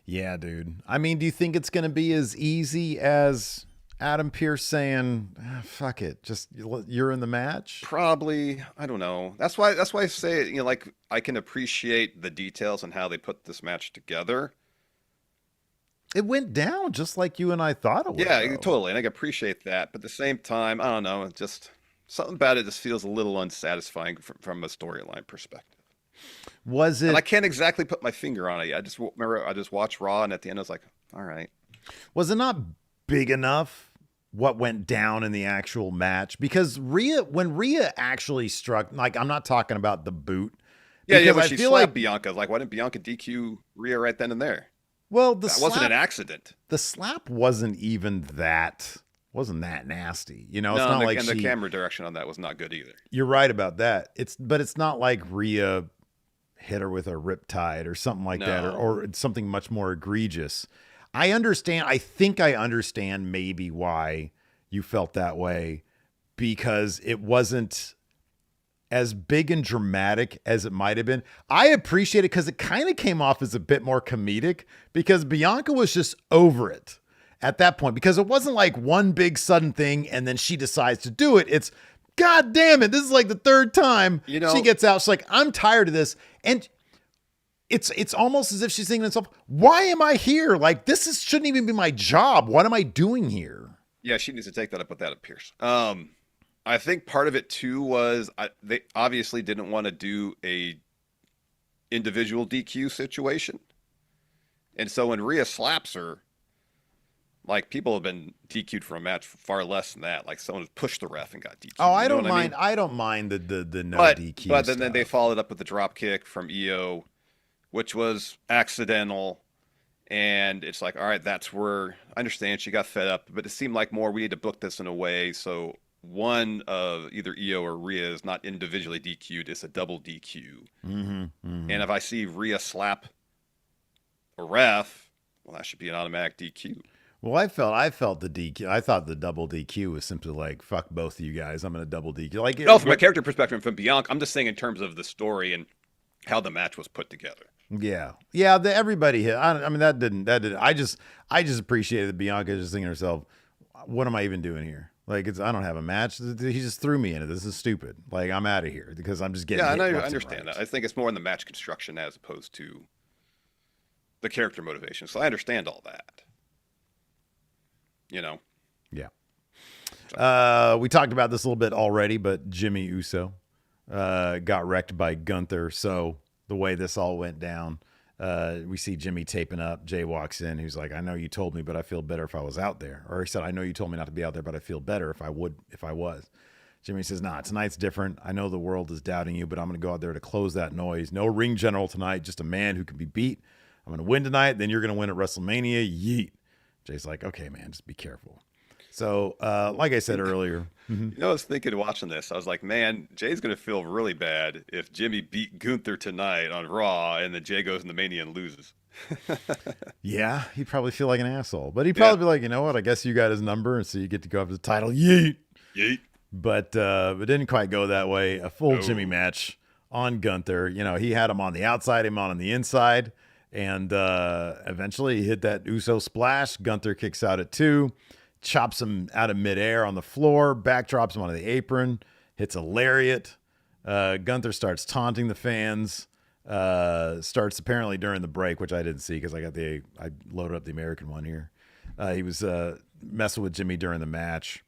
Yeah, dude. I mean, do you think it's going to be as easy as Adam Pearce saying, fuck it, just you're in the match? Probably. I don't know. That's why I say, like, I can appreciate the details and how they put this match together. It went down just like you and I thought it would. Yeah, totally. And I can appreciate that. But at the same time, I don't know. Just something about it just feels a little unsatisfying from a storyline perspective. Was it? And I can't exactly put my finger on it. I just remember I just watched Raw, and at the end I was like, all right. Was it not big enough what went down in the actual match? Because when Rhea actually struck, like, I'm not talking about the boot. Yeah, but she slapped Bianca. Like, why didn't Bianca DQ Rhea right then and there? Well, that wasn't an accident. The slap wasn't even that. Wasn't that nasty? It's not like the camera direction on that was not good either. You're right about that. But it's not like Rhea hit her with a riptide or something like that, or something much more egregious. I understand. I think I understand maybe why you felt that way, because it wasn't as big and dramatic as it might have been. I appreciate it because it kind of came off as a bit more comedic, because Bianca was just over it at that point, because it wasn't like one big sudden thing and then she decides to do it. It's, God damn it, this is like the third time she gets out. She's like, I'm tired of this. And it's almost as if she's thinking to herself, why am I here? Like, shouldn't even be my job. What am I doing here? Yeah, she needs to take that up with Adam Pearce. I think part of it too was they obviously didn't want to do a individual DQ situation. And so when Rhea slaps her, like, people have been DQ'd for a match for far less than that. Like, someone pushed the ref and got DQ'd. Oh, I don't mind. I don't mind the no DQ. But then they followed up with the drop kick from Io, which was accidental. And it's like, all right, that's where I understand she got fed up, but it seemed like more we need to book this in a way so one of either Io or Rhea is not individually DQ'd; it's a double DQ. And if I see Rhea slap a ref, well, that should be an automatic DQ. Well, I felt the DQ. I thought the double DQ was simply like, fuck both of you guys. I'm going to double DQ. Like, no, from a character perspective, from Bianca, I'm just saying in terms of the story and how the match was put together. Yeah. Everybody hit. I mean, that didn't. I just appreciated that Bianca just thinking to herself, what am I even doing here? Like, I don't have a match. He just threw me in it. This is stupid. Like, I'm out of here because I'm just getting. Yeah, and I understand that. I think it's more in the match construction as opposed to the character motivation. So I understand all that. Yeah. We talked about this a little bit already, but Jimmy Uso got wrecked by Gunther. So the way this all went down, we see Jimmy taping up. Jay walks in. He's like, I know you told me, but I feel better if I was out there. Or he said, I know you told me not to be out there, but I feel better if I was. Jimmy says, nah, tonight's different. I know the world is doubting you, but I'm going to go out there to close that noise. No ring general tonight, just a man who can be beat. I'm going to win tonight. Then you're going to win at WrestleMania. Yeet. Jay's like, okay, man, just be careful. So, like I said earlier, You know, I was thinking watching this. I was like, man, Jay's gonna feel really bad if Jimmy beat Gunther tonight on Raw, and then Jay goes into Mania and loses. yeah, he'd probably feel like an asshole, but he'd Yeah. probably be like, you know what? I guess you got his number, and so you get to go after the title. Yeet. Yeet. But it didn't quite go that way. A full Jimmy No. match on Gunther. You know, he had him on the outside, him on the inside, and eventually he hit that Uso splash. Gunther kicks out at 2, chops him out of midair on the floor, backdrops him onto the apron, hits a lariat. Gunther starts taunting the fans. Starts apparently during the break, which I didn't see because I loaded up the American one here. He was messing with Jimmy during the match.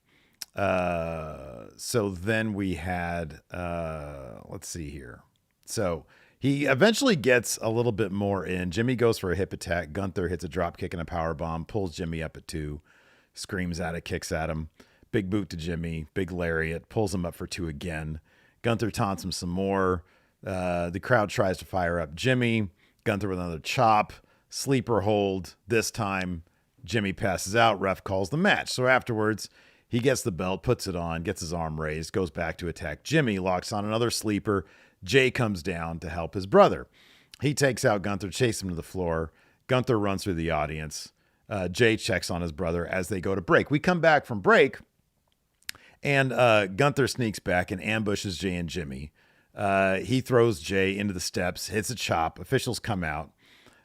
So then we had, let's see here. So he eventually gets a little bit more in. Jimmy goes for a hip attack. Gunther hits a drop kick and a power bomb, pulls Jimmy up at 2, screams at it, kicks at him. Big boot to Jimmy, big lariat, pulls him up for 2 again. Gunther taunts him some more. The crowd tries to fire up Jimmy. Gunther with another chop, sleeper hold. This time, Jimmy passes out. Ref calls the match. So afterwards, he gets the belt, puts it on, gets his arm raised, goes back to attack Jimmy, locks on another sleeper. Jay comes down to help his brother. He takes out Gunther, chases him to the floor. Gunther runs through the audience. Jay checks on his brother as they go to break. We come back from break, and Gunther sneaks back and ambushes Jay and Jimmy. He throws Jay into the steps, hits a chop. Officials come out.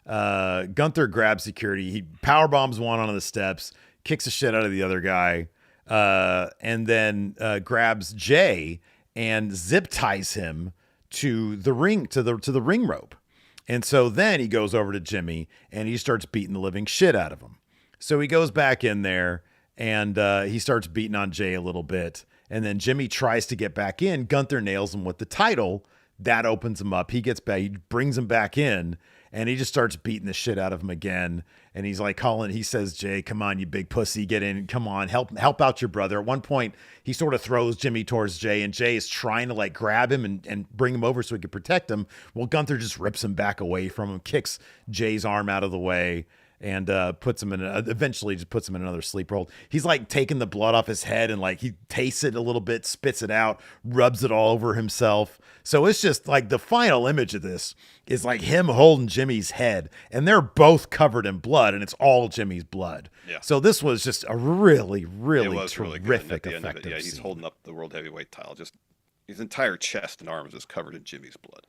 Gunther grabs security. He power bombs one onto the steps, kicks the shit out of the other guy, and then grabs Jay and zip ties him to the ring to the ring rope. And so then he goes over to Jimmy and he starts beating the living shit out of him. So he goes back in there and he starts beating on Jay a little bit. And then Jimmy tries to get back in. Gunther nails him with the title. That opens him up. He gets back. He brings him back in. And he just starts beating the shit out of him again. And he's like calling, he says, Jay, come on, you big pussy, get in. Come on, help out your brother. At one point, he sort of throws Jimmy towards Jay, and Jay is trying to like grab him and bring him over so he can protect him. Well, Gunther just rips him back away from him, kicks Jay's arm out of the way, and puts him in eventually just puts him in another sleeper hold. He's like taking the blood off his head and like he tastes it a little bit, spits it out, rubs it all over himself. So it's just like the final image of this is like him holding Jimmy's head, and they're both covered in blood, and it's all Jimmy's blood. Yeah. So this was just a really, really really terrific, good. And at the end of it, effective he's scene. holding up the world heavyweight title. Just his entire chest and arms is covered in Jimmy's blood.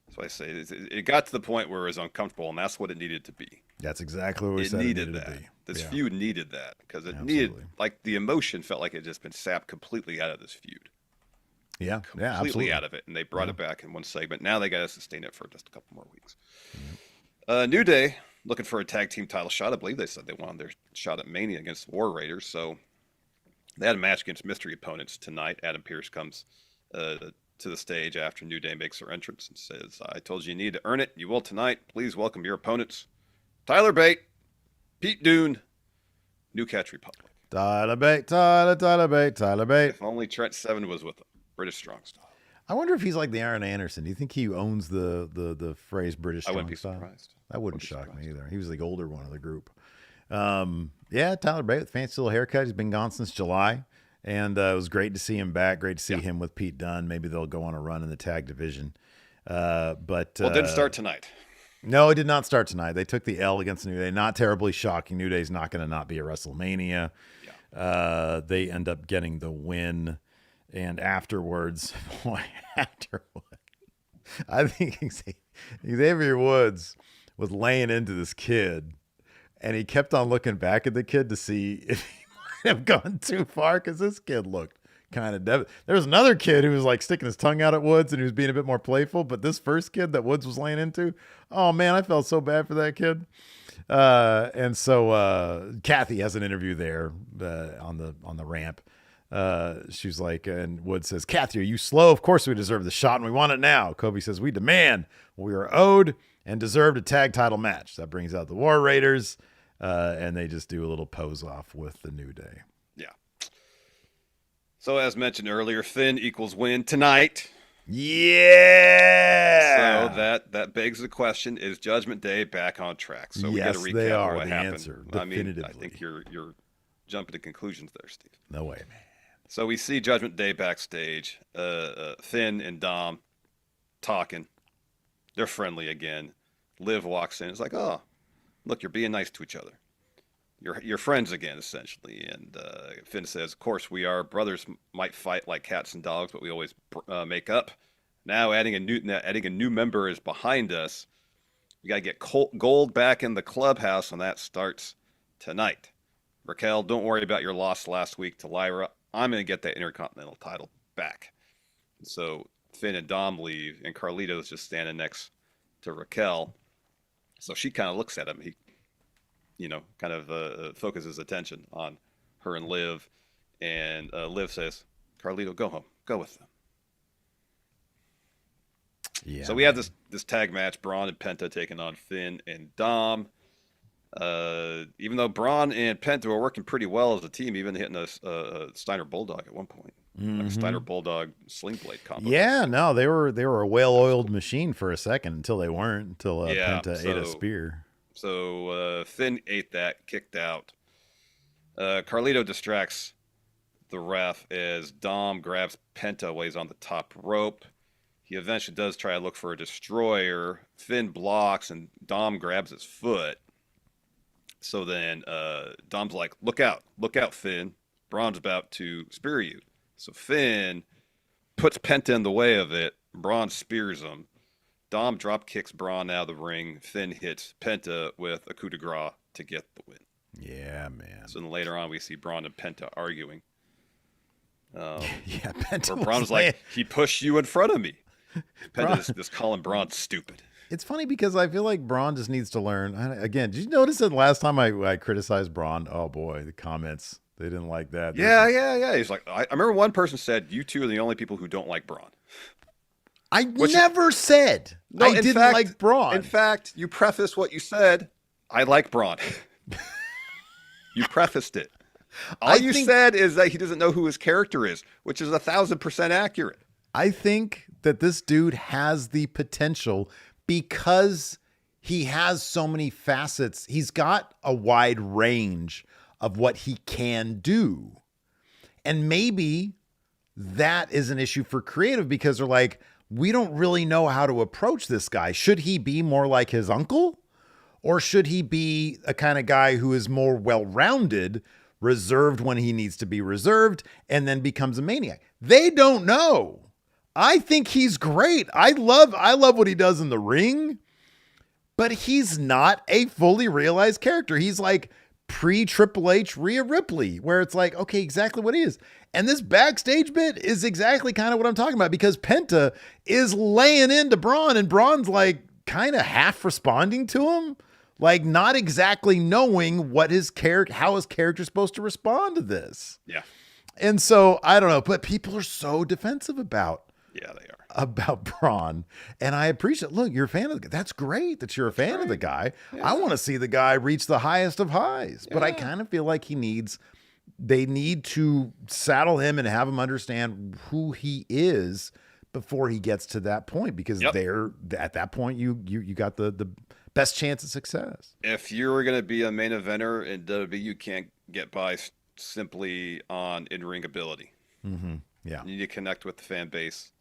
That's why I say it got to the point where it was uncomfortable, and that's what it needed to be. That's exactly what we It said needed it needed that. to be. This Yeah. feud needed that because it Absolutely. needed, like, the emotion felt like it had just been sapped completely out of this feud. Yeah, Completely absolutely. out of it, and they brought it back in one segment. Now they got to sustain it for just a couple more weeks. New Day looking for a tag team title shot. I believe they said they wanted their shot at Mania against the War Raiders. So they had a match against mystery opponents tonight. Adam Pearce comes to the stage after New Day makes their entrance and says, "I told you need to earn it. You will tonight. Please welcome your opponents: Tyler Bate, Pete Dunne, New Catch Republic." Tyler Bate, Tyler Bate, Tyler Bate. If only Trent Seven was with them. British Strong Style. I wonder if he's like the Aaron Anderson. Do you think he owns the phrase British I strong wouldn't be style? surprised. That wouldn't Wouldn't be shock surprised. me either. He was the older one of the group. Yeah, Tyler Bate with fancy little haircut. He's been gone since July. And it was great to see him back. Great to see him with Pete Dunne. Maybe they'll go on a run in the tag division. But Well, it didn't start tonight. No, it did not start tonight. They took the L against New Day. Not terribly shocking. New Day's not going to not be a WrestleMania. They end up getting the win. And afterwards, I think Xavier Woods was laying into this kid, and he kept on looking back at the kid to see if he might have gone too far because this kid looked kind of There was another kid who was like sticking his tongue out at Woods and he was being a bit more playful, but this first kid that Woods was laying into, oh man, I felt so bad for that kid. And so Kathy has an interview there on the ramp. She was like, and Wood says, "Kathy, are you slow? Of course we deserve the shot and we want it now." Kobe says, "We demand what we are owed and deserved a tag title match." That brings out the War Raiders, and they just do a little pose off with the New Day. Yeah. So as mentioned earlier, Finn equals win tonight. Yeah. So that begs the question: is Judgment Day back on track? So we got Yes, to they recap are what the happened. answer, I mean, I definitively. think you're jumping to conclusions there, Steve. No way, man. So we see Judgment Day backstage. Finn and Dom talking. They're friendly again. Liv walks in. It's like, oh, look, you're being nice to each other. You're friends again, essentially. And Finn says, of course we are. Brothers might fight like cats and dogs, but we always make up. Now adding a new member is behind us. We got to get Gold back in the clubhouse, and that starts tonight. Raquel, don't worry about your loss last week to Lyra. I'm going to get that Intercontinental title back. So Finn and Dom leave, and Carlito's just standing next to Raquel. So she kind of looks at him. He, kind of focuses attention on her and Liv. And Liv says, Carlito, go home. Go with them. Yeah. So we have this tag match, Braun and Penta taking on Finn and Dom. Even though Braun and Penta were working pretty well as a team, even hitting a Steiner Bulldog at one point. Like a Steiner Bulldog sling blade combo. Yeah, no, they were a well-oiled machine for a second until they weren't, until Penta ate a spear. So Finn ate that, kicked out. Carlito distracts the ref as Dom grabs Penta, lays on the top rope. He eventually does try to look for a destroyer. Finn blocks, and Dom grabs his foot. So then Dom's like, look out, Finn. Braun's about to spear you. So Finn puts Penta in the way of it. Braun spears him. Dom drop kicks Braun out of the ring. Finn hits Penta with a coup de grace to get the win. Yeah, man. So then later on, we see Braun and Penta arguing. Yeah, Penta. Where Braun's like, he pushed you in front of me. Penta's just calling Braun stupid. It's funny because I feel like Braun just needs to learn. Again, did you notice that last time I criticized Braun? Oh boy, the comments, they didn't like that. Yeah. He's like, I remember one person said, you two are the only people who don't like Braun. I never said I didn't like Braun. In fact, you prefaced what you said. I like Braun. You prefaced it. All you said is that he doesn't know who his character is, which is 1,000% accurate. I think that this dude has the potential because he has so many facets. He's got a wide range of what he can do. And maybe that is an issue for creative because they're like, we don't really know how to approach this guy. Should he be more like his uncle? Or should he be a kind of guy who is more well-rounded, reserved when he needs to be reserved, and then becomes a maniac? They don't know. I think he's great. I love what he does in the ring, but he's not a fully realized character. He's like pre-Triple H Rhea Ripley, where it's like, okay, exactly what he is. And this backstage bit is exactly kind of what I'm talking about because Penta is laying into Braun and Braun's like kind of half responding to him, like not exactly knowing what how his character's supposed to respond to this. Yeah. And so I don't know, but people are so defensive about Braun. And I appreciate, look, you're a fan of the guy. That's great that you're a fan of the guy. Yeah. I want to see the guy reach the highest of highs, but I kind of feel like they need to saddle him and have him understand who he is before he gets to that point, because at that point, you got the best chance of success. If you're going to be a main eventer in WWE, you can't get by simply on in-ring ability. Mm-hmm. Yeah. You need to connect with the fan base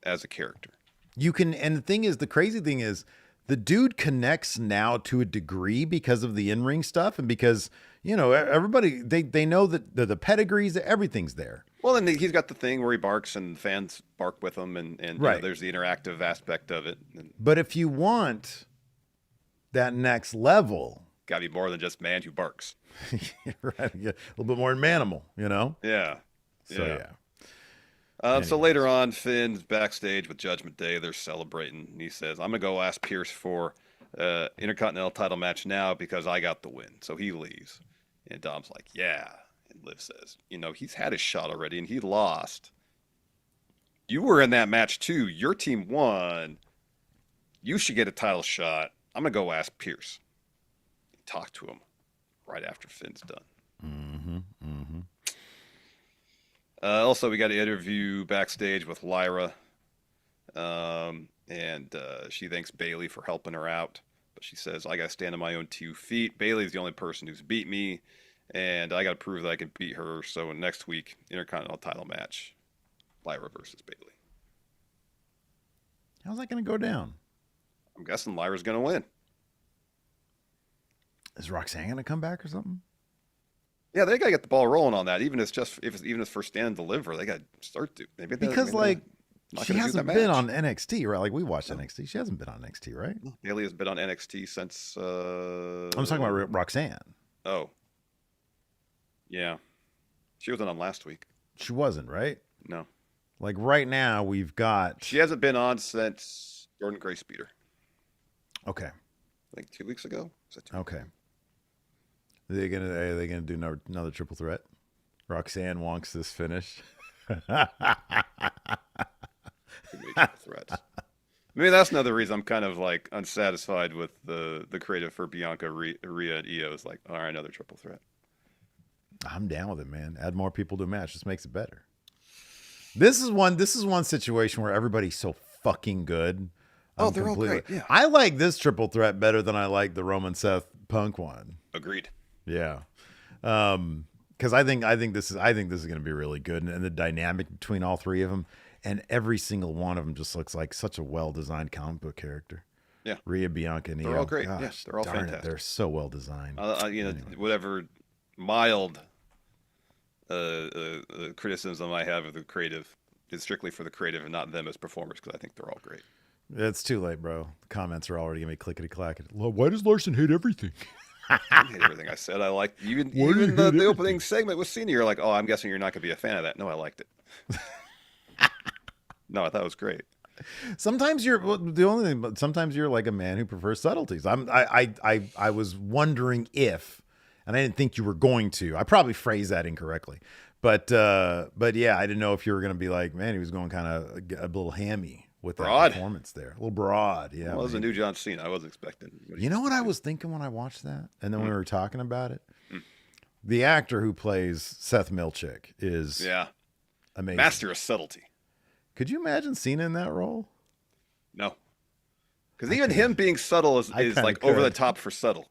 as a character. You can, and the crazy thing is, the dude connects now to a degree because of the in-ring stuff and because, everybody, they know that the pedigrees, everything's there. Well, and he's got the thing where he barks and fans bark with him and right. There's the interactive aspect of it. But if you want that next level, got to be more than just man who barks. Right. Yeah. A little bit more than manimal, Yeah. So, yeah. So later on, Finn's backstage with Judgment Day. They're celebrating. And he says, I'm going to go ask Pierce for Intercontinental title match now because I got the win. So he leaves. And Dom's like, yeah. And Liv says, he's had his shot already and he lost. You were in that match too. Your team won. You should get a title shot. I'm going to go ask Pierce. Talk to him right after Finn's done. Mm-hmm. Mm-hmm. Also, we got an interview backstage with Lyra, and she thanks Bayley for helping her out. But she says, I got to stand on my own 2 feet. Bayley's the only person who's beat me. and I got to prove that I can beat her. So next week, Intercontinental title match, Lyra versus Bayley. How's that going to go down? I'm guessing Lyra's going to win. Is Roxanne going to come back or something? Yeah, they got to get the ball rolling on that. Even if it's for stand and deliver, they got to start to. Because she hasn't been on NXT, right? Like we watched NXT. She hasn't been on NXT, right? Bayley has been on NXT since. I'm talking about Roxanne. Oh. Yeah. She wasn't on last week. She wasn't, right? No. Like right now, we've got. She hasn't been on since Jordan Grace beat her. Okay. I think 2 weeks ago. Okay. Are they gonna do another triple threat? Roxanne wants this finish. Threats. Maybe that's another reason I'm kind of like unsatisfied with the creative for Bianca, Rhea, and Io. Is like, all right, another triple threat. I'm down with it, man. Add more people to a match. Just makes it better. This is one situation where everybody's so fucking good. They're all great. Yeah. I like this triple threat better than I like the Roman Seth Punk one. Agreed. Yeah. Because I think this is going to be really good, and the dynamic between all three of them, and every single one of them just looks like such a well-designed comic book character. Yeah, Rhea, Bianca, and Io. They're all great. Gosh, yeah, they're all fantastic. They're so well designed. Anyway. Whatever mild criticism I have of the creative is strictly for the creative and not them as performers, because I think they're all great. It's too late, bro. The comments are already gonna be clickety clacking. Why does Larson hate everything? I hate everything I said. I like even the opening segment with Cena. You're like, oh, I'm guessing you're not gonna be a fan of that. No, I liked it. No, I thought it was great. Sometimes you're like a man who prefers subtleties. I was wondering if, and I didn't think you were going to. I probably phrased that incorrectly, but yeah, I didn't know if you were going to be like, man, he was going kind of a little hammy with that performance there, a little broad. Yeah, well, it was a new John Cena. I wasn't expecting. You know what I was thinking when I watched that, and then we were talking about it. The actor who plays Seth Milchick is amazing, master of subtlety. Could you imagine Cena in that role? No. Because even him being subtle is like over the top for subtle.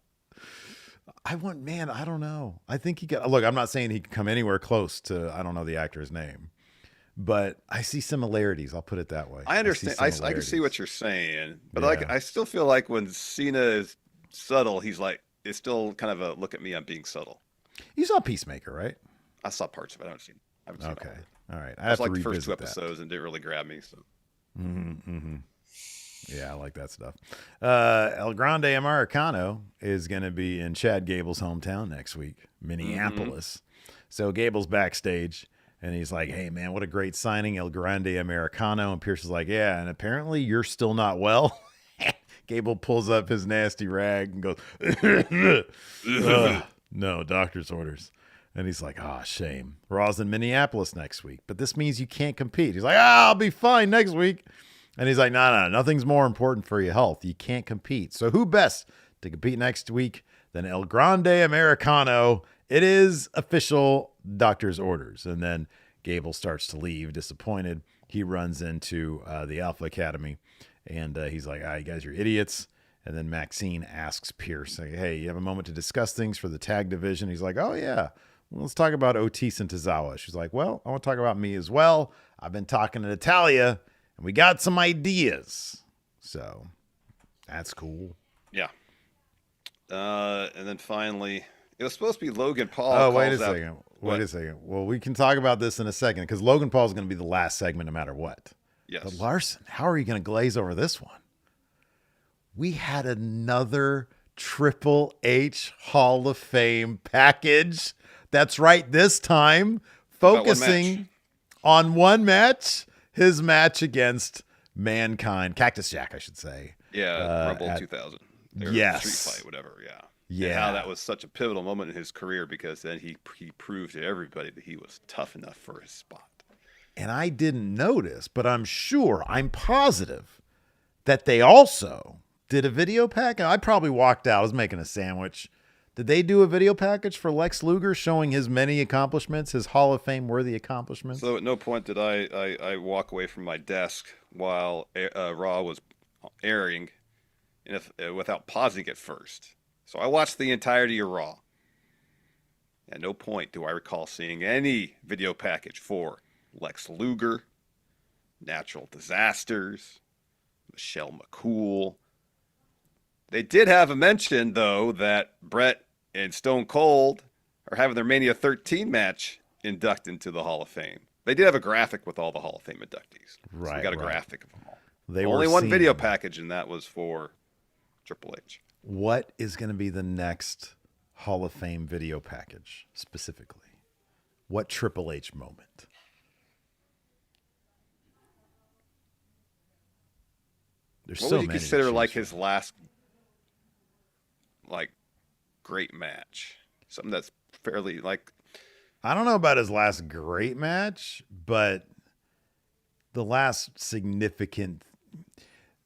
I don't know. I think he got. Look, I'm not saying he can come anywhere close to, I don't know the actor's name, but I see similarities. I'll put it that way. I understand. I can see what you're saying, but I still feel like when Cena is subtle, it's still kind of a look at me, I'm being subtle. You saw Peacemaker, right? I saw parts of it. I haven't seen it. Okay. All right. I have like the first 2 episodes and didn't really grab me. So. Yeah, I like that stuff. El Grande Americano is going to be in Chad Gable's hometown next week, Minneapolis. So Gable's backstage, and he's like, hey, man, what a great signing, El Grande Americano. And Pierce is like, yeah, and apparently you're still not well. Gable pulls up his nasty rag and goes, no, doctor's orders. And he's like, shame. Raw's in Minneapolis next week, but this means you can't compete. He's like, I'll be fine next week. And he's like, no, nothing's more important for your health. You can't compete. So who best to compete next week than El Grande Americano? It is official, doctor's orders. And then Gable starts to leave, disappointed. He runs into the Alpha Academy, and he's like, you guys are idiots. And then Maxine asks Pierce, hey, you have a moment to discuss things for the tag division? He's like, oh, yeah. Well, let's talk about Otis and Tozawa. She's like, well, I want to talk about me as well. I've been talking to Natalia, and we got some ideas. So that's cool. Yeah. And then finally, it was supposed to be Logan Paul. Oh, wait a second. Wait a second. Well, we can talk about this in a second, because Logan Paul is going to be the last segment no matter what. Yes. But Larson, how are you going to glaze over this one? We had another Triple H Hall of Fame package. That's right. This time, focusing on one match, his match against Mankind, Cactus Jack, I should say. Yeah, Rumble 2000. Yes. Street Fight, whatever, yeah. Yeah. And how that was such a pivotal moment in his career, because then he proved to everybody that he was tough enough for his spot. And I didn't notice, but I'm positive that they also did a video pack. And I probably walked out. I was making a sandwich. Did they do a video package for Lex Luger showing his many accomplishments, his Hall of Fame worthy accomplishments? So at no point did I walk away from my desk while Raw was airing, and without pausing it first. So I watched the entirety of Raw. At no point do I recall seeing any video package for Lex Luger, Natural Disasters, Michelle McCool. They did have a mention, though, that Brett and Stone Cold are having their Mania 13 match induct into the Hall of Fame. They did have a graphic with all the Hall of Fame inductees. Right. So we got a right. graphic of them all. They Only were one seen. video package, and that was for Triple H. What is going to be the next Hall of Fame video package specifically? What Triple H moment? There's What so would you many. consider like his last, like, great match? Something that's fairly like. I don't know about his last great match, but the last significant.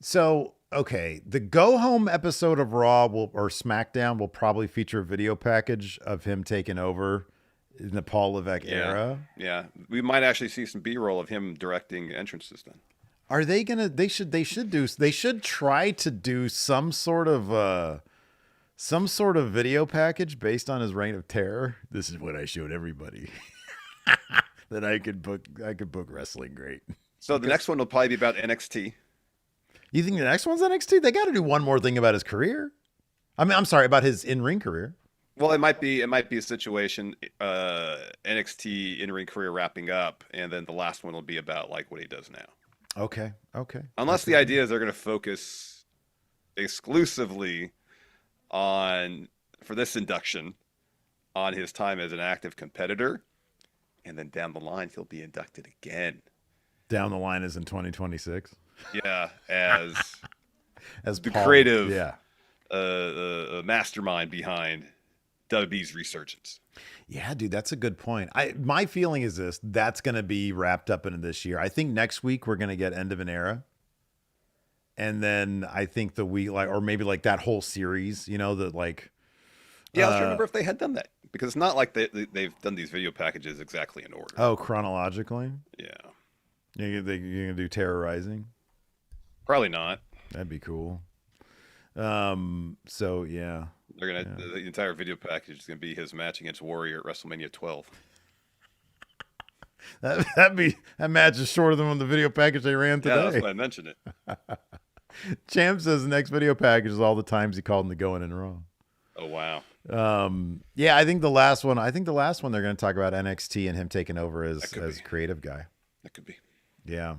So, okay, the go home episode of Raw or SmackDown will probably feature a video package of him taking over in the Paul Levesque era. Yeah, we might actually see some B-roll of him directing entrances then. Are they gonna? They should try to do some sort of video package based on his reign of terror. This is what I showed everybody. That I could book wrestling great. So the next one will probably be about NXT. You think the next one's NXT? They got to do one more thing about his career. I mean, I'm sorry, about his in-ring career. Well, it might be a situation, NXT in-ring career wrapping up, and then the last one will be about like what he does now. Okay. Unless the idea is they're going to focus exclusively on, for this induction, on his time as an active competitor, and then down the line he'll be inducted again. Down the line is in 2026. Yeah, as the Paul, creative mastermind behind WWE's resurgence. Yeah, dude, that's a good point. My feeling is that's going to be wrapped up into this year. I think next week we're going to get end of an era. And then I think the week, like, or maybe like that whole series, that like. Yeah, I was trying to remember if they had done that, because it's not like they've done these video packages exactly in order. Oh, chronologically? Yeah. You're going to do Terrorizing? Probably not. That'd be cool. So yeah. They're the entire video package is gonna be his match against Warrior at WrestleMania 12. That match is shorter than the video package they ran today. Yeah, that's why I mentioned it. Champ says the next video package is all the times he called him the going in wrong. Oh wow. Yeah, I think the last one they're going to talk about NXT and him taking over as creative guy. That could be. Yeah.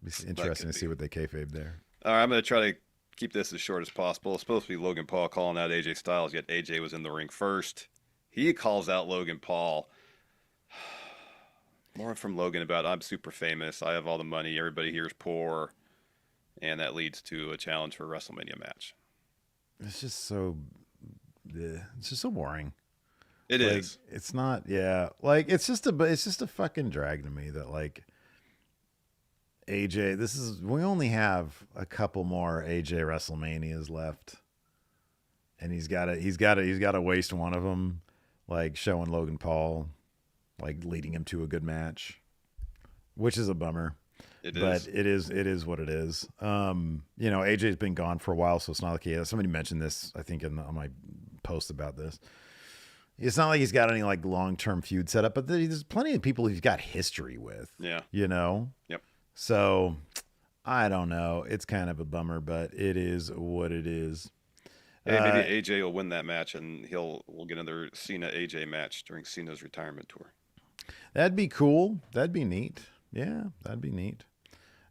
It's interesting to see what they kayfabe there. All right, I'm going to try to keep this as short as possible. It's supposed to be Logan Paul calling out AJ Styles, yet AJ was in the ring first. He calls out Logan Paul. More from Logan about, I'm super famous, I have all the money, everybody here is poor, and that leads to a challenge for a WrestleMania match. It's just so boring. It is. It's not. Yeah, like it's just a fucking drag to me that like AJ. We only have a couple more AJ WrestleManias left, and he's got to waste one of them, like showing Logan Paul, like leading him to a good match, which is a bummer. It is what it is. AJ's been gone for a while, so it's not like he has. Somebody mentioned this, I think, on my post about this. It's not like he's got any like long-term feud set up, but there's plenty of people he's got history with. Yeah. Yep. So I don't know. It's kind of a bummer, but it is what it is. Hey, maybe AJ will win that match, and we'll get another Cena AJ match during Cena's retirement tour. That'd be cool. That'd be neat. Yeah, that'd be neat.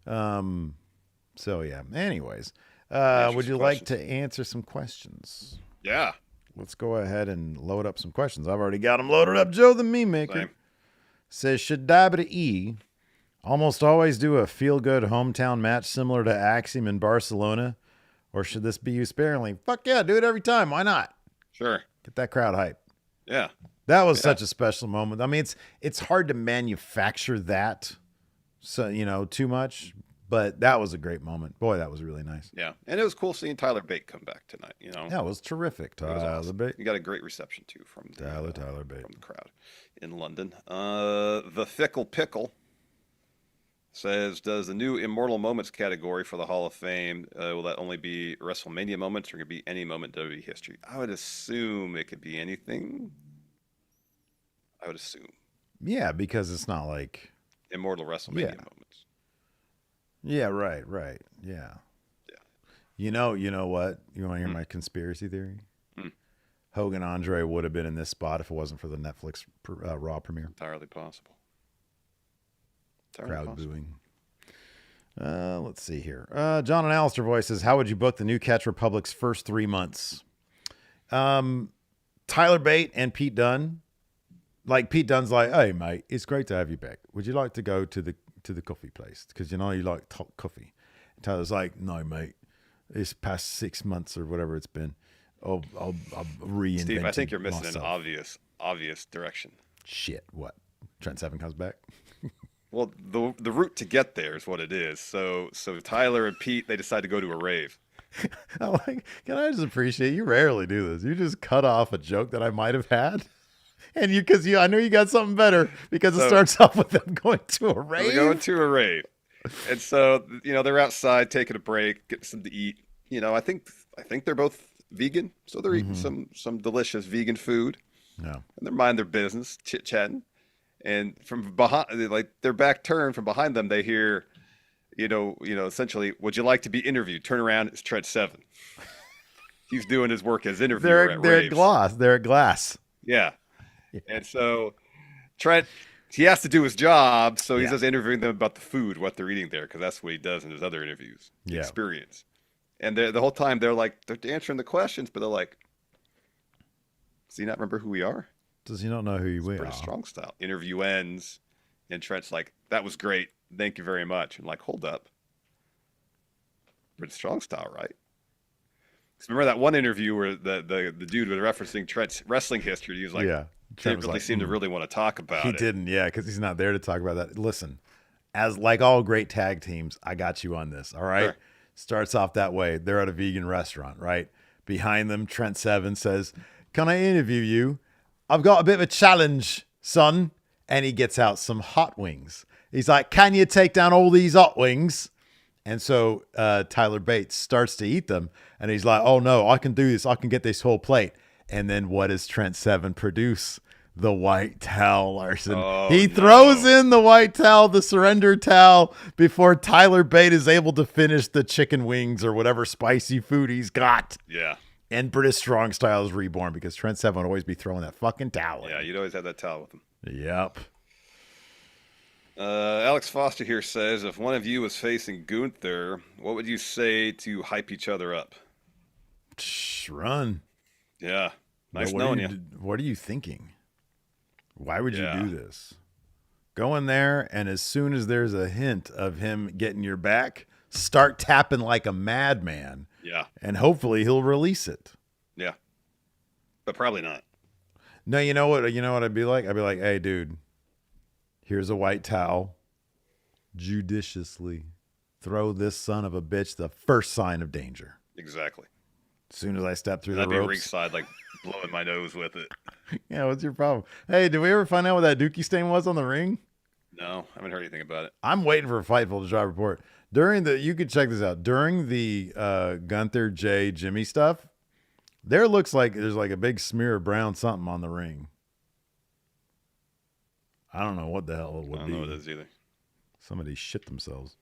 So yeah. Anyways, would you like to answer some questions? Yeah. Let's go ahead and load up some questions. I've already got them loaded up. Joe the Meme Maker says, should WWE almost always do a feel-good hometown match similar to Axiom in Barcelona? Or should this be used sparingly? Fuck yeah, do it every time. Why not? Sure. Get that crowd hype. Yeah. That was such a special moment. I mean, it's hard to manufacture that, so too much. But that was a great moment. Boy, that was really nice. Yeah. And it was cool seeing Tyler Bate come back tonight, Yeah, it was terrific. Tyler Bate. You got a great reception, too, from Tyler Bate. From the crowd in London. The Fickle Pickle says, does the new Immortal Moments category for the Hall of Fame, will that only be WrestleMania moments or could it be any moment in WWE history? I would assume it could be anything. I would assume. Yeah, because it's not like Immortal WrestleMania moments. Yeah, right. Yeah. Yeah. You know what? You want to hear my conspiracy theory? Hogan Andre would have been in this spot if it wasn't for the Netflix Raw premiere. Entirely possible. Crowd booing. Let's see here. John and Alistair voices, how would you book the New Catch Republic's first 3 months? Tyler Bate and Pete Dunne. Like, Pete Dunne's like, hey, mate, it's great to have you back. Would you like to go to the coffee place? Because you like top coffee. And Tyler's like, no, mate. It's past 6 months or whatever it's been. I'll reinvent Steve, I think you're missing myself. an obvious direction. Shit, what? Trent Seven comes back? Well, the route to get there is what it is. So Tyler and Pete, they decide to go to a rave. Can I just appreciate you rarely do this? You just cut off a joke that I might have had. And I know you got something better because it starts off with them going to a rave. They're going to a rave. And so, they're outside taking a break, getting something to eat. I think they're both vegan, so they're eating some delicious vegan food. Yeah. And they're minding their business, chit-chatting. And from behind, like their back turned, from behind them, they hear, essentially, would you like to be interviewed? Turn around, it's Trent Seven. He's doing his work as interviewer They're at Glass. They're at Glass. Yeah. And so Trent, he has to do his job, so he's just interviewing them about the food, what they're eating there, because that's what he does in his other interviews. Yeah. Experience. And the whole time they're answering the questions, but they're like, does he not remember who we are? Does he not know who we are? British strong style. Interview ends, and Trent's like, that was great. Thank you very much. And like, hold up. British strong style, right? Because remember that one interview where the dude was referencing Trent's wrestling history. He was like, didn't really seem to really want to talk about it. He didn't, because he's not there to talk about that. Listen, as like all great tag teams, I got you on this, all right? Sure. Starts off that way. They're at a vegan restaurant, right? Behind them, Trent Seven says, can I interview you? I've got a bit of a challenge, son. And he gets out some hot wings. He's like, can you take down all these hot wings? And so Tyler Bates starts to eat them. And he's like, oh, no, I can do this. I can get this whole plate. And then what does Trent Seven produce? The white towel, Larson. He throws in the white towel, the surrender towel, before Tyler Bate is able to finish the chicken wings or whatever spicy food he's got. Yeah. And British strong style is reborn because Trent Seven would always be throwing that fucking towel in. Yeah, you'd always have that towel with him. Yep. Alex Foster here says, if one of you was facing Gunther, what would you say to hype each other up? Run. Yeah. Nice knowing you. What are you thinking? Why would you do this? Go in there, and as soon as there's a hint of him getting your back, start tapping like a madman. Yeah. And hopefully he'll release it. Yeah. But probably not. No, you know what I'd be like? I'd be like, hey, dude, here's a white towel. Judiciously throw this son of a bitch the first sign of danger. Exactly. As soon as I step through the ropes. I'd be ringside, like, blowing my nose with it. Yeah, what's your problem? Hey, did we ever find out what that Dookie stain was on the ring? No, I haven't heard anything about it. I'm waiting for a Fightful to drive report. You could check this out. During the Gunther, Jay, Jimmy stuff, there looks like there's like a big smear of brown something on the ring. I don't know what the hell it would be. I don't know what it is either. Somebody shit themselves.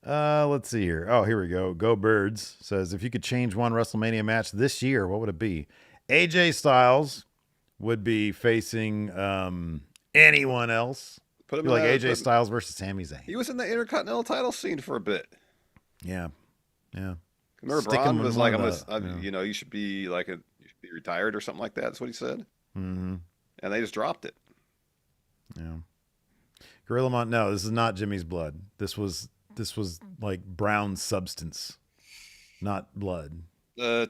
Let's see here. Oh, here we go. Go Birds says, if you could change one WrestleMania match this year, what would it be? AJ Styles would be facing anyone else. Put him like AJ Styles versus Sami Zayn. He was in the Intercontinental title scene for a bit. Yeah. Remember, Braun was like, you should be retired or something like that. That's what he said. Mm-hmm. And they just dropped it. Yeah. Gorilla Mont. No, this is not Jimmy's blood. This was like brown substance, not blood.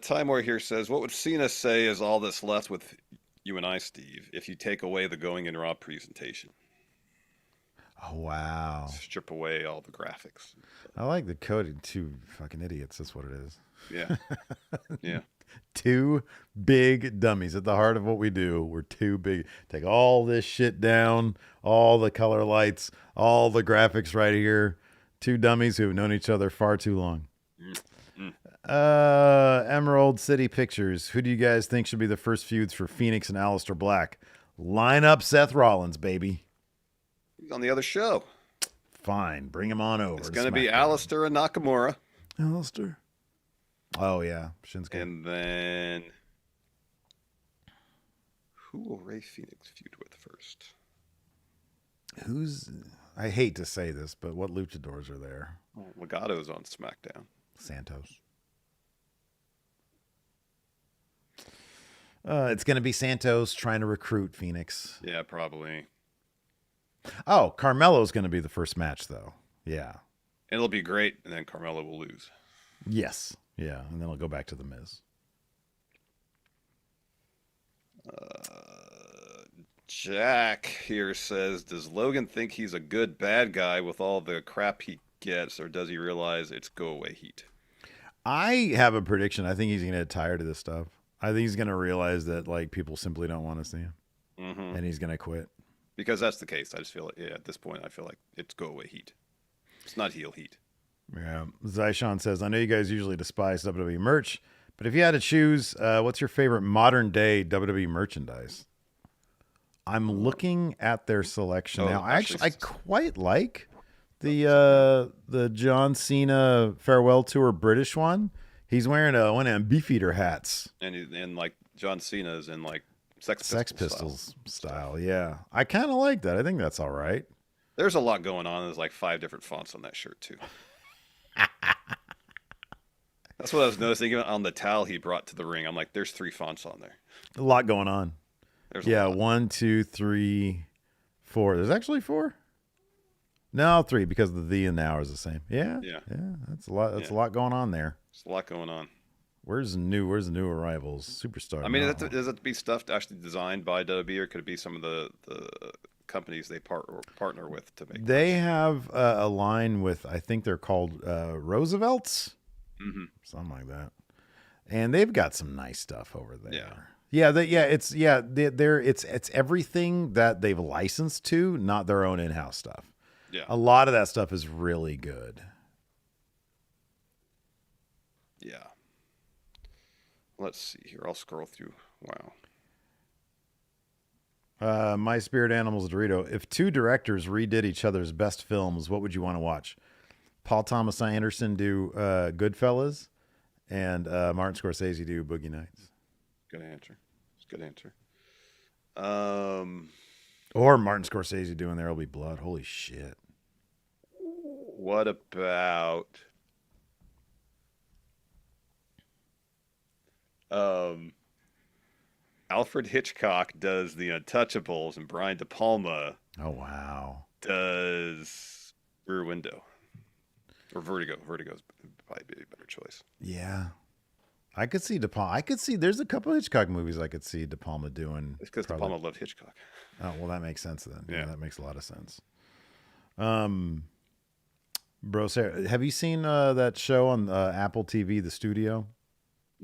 Timor here says, what would Cena say is all that's left with you and I, Steve, if you take away the Going in Raw presentation? Oh, wow. Strip away all the graphics. I like the Cody. Two fucking idiots. That's what it is. Yeah. Yeah. Two big dummies at the heart of what we do. We're too big. Take all this shit down, all the color lights, all the graphics right here. Two dummies who have known each other far too long. Emerald City Pictures. Who do you guys think should be the first feuds for Phoenix and Aleister Black? Line up Seth Rollins, baby. He's on the other show. Fine. Bring him on over. It's going to be SmackDown. Alistair and Nakamura. Alistair. Oh, yeah. Shinsuke. And then who will Rey Fenix feud with first? I hate to say this, but what luchadors are there? Well, Legato's on SmackDown. Santos. It's going to be Santos trying to recruit Phoenix. Yeah, probably. Oh, Carmelo's going to be the first match, though. Yeah. It'll be great, and then Carmelo will lose. Yes. Yeah, and then I'll go back to The Miz. Jack here says, does Logan think he's a good bad guy with all the crap he gets, or does he realize it's go-away heat? I have a prediction. I think he's going to get tired of this stuff. I think he's going to realize that like people simply don't want to see him, and he's going to quit. Because that's the case. I just feel like, at this point, I feel like it's go-away heat. It's not heel heat. Yeah. Zyshawn says, I know you guys usually despise WWE merch, but if you had to choose, what's your favorite modern-day WWE merchandise? I'm looking at their selection now. I quite like the John Cena Farewell Tour British one. He's wearing one of them Beefeater hats. And like John Cena's in like Sex Pistols style. Yeah. I kind of like that. I think that's all right. There's a lot going on. There's like 5 different fonts on that shirt too. That's what I was noticing even on the towel he brought to the ring. I'm like, there's 3 fonts on there. A lot going on. There's 1, 2, 3, 4. There's actually 4. No, 3 because the and now is the same. Yeah. That's a lot. That's a lot going on there. There's a lot going on. Where's the new arrivals? Superstar. I mean, does it be stuff actually designed by WWE, or could it be some of the companies they partner with to make? They have a line with, I think they're called Roosevelt's, something like that, and they've got some nice stuff over there. It's everything that they've licensed to, not their own in-house stuff. Yeah, a lot of that stuff is really good. Yeah. Let's see here. I'll scroll through. Wow. My Spirit Animals Dorito. If 2 directors redid each other's best films, what would you want to watch? Paul Thomas Anderson do Goodfellas, and Martin Scorsese do Boogie Nights. Good answer. It's a good answer. Or Martin Scorsese doing There'll Be Blood. Holy shit. What about Alfred Hitchcock does The Untouchables, and Brian De Palma does Rear Window or Vertigo. Vertigo's probably be a better choice. Yeah, I could see De Palma. There's a couple of Hitchcock movies I could see De Palma doing. It's because De Palma loved Hitchcock. Oh well, that makes sense then. Yeah, that makes a lot of sense. Bro, Sarah, have you seen that show on Apple TV, The Studio?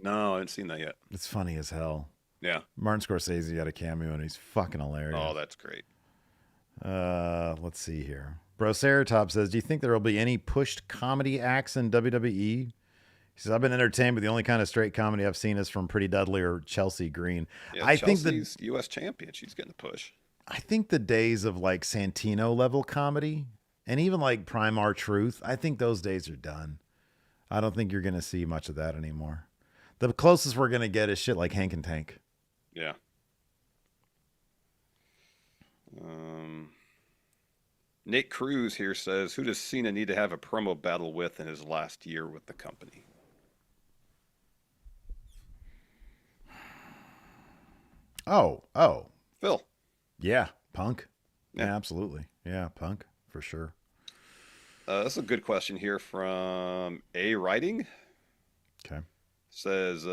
No, I haven't seen that yet. It's funny as hell. Yeah. Martin Scorsese had a cameo, and he's fucking hilarious. Oh, that's great. Let's see here. Bro, Ceratop says, do you think there will be any pushed comedy acts in WWE? He says, I've been entertained, but the only kind of straight comedy I've seen is from Pretty Dudley or Chelsea Green. Yeah, Chelsea's U.S. champion. She's getting a push. I think the days of like Santino level comedy and even like Prime R-Truth, I think those days are done. I don't think you're going to see much of that anymore. The closest we're going to get is shit like Hank and Tank. Yeah. Nate Cruz here says, who does Cena need to have a promo battle with in his last year with the company? Oh. Phil. Yeah, Punk. Yeah, absolutely. Yeah, Punk, for sure. That's a good question here from A Writing. Okay. Says,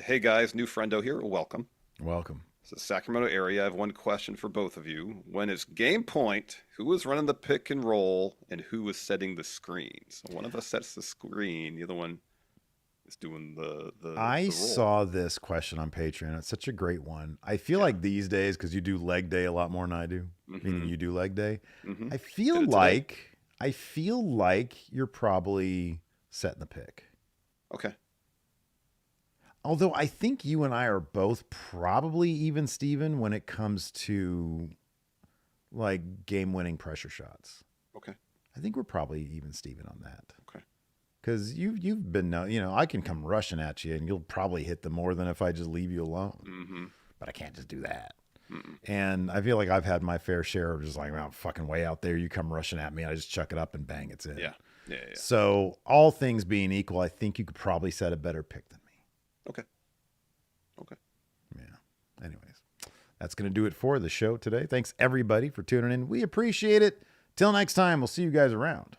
hey guys, new friendo here. Welcome. Welcome. It's the Sacramento area. I have one question for both of you. When it's game point, who was running the pick and roll and who was setting the screen? So one of us sets the screen. The other one is doing the I saw this question on Patreon. It's such a great one. I feel like these days, because you do leg day a lot more than I do, meaning you do leg day, I feel like you're probably setting the pick. Okay. Although I think you and I are both probably even Steven when it comes to like game-winning pressure shots. Okay. I think we're probably even Steven on that. Okay. Because you've been, I can come rushing at you and you'll probably hit them more than if I just leave you alone. Mm-hmm. But I can't just do that. Mm-mm. And I feel like I've had my fair share of just like, well, fucking way out there. You come rushing at me. I just chuck it up and bang, it's in. Yeah. So all things being equal, I think you could probably set a better pick than me. Okay. Yeah. Anyways, that's going to do it for the show today. Thanks everybody for tuning in. We appreciate it. Till next time, we'll see you guys around.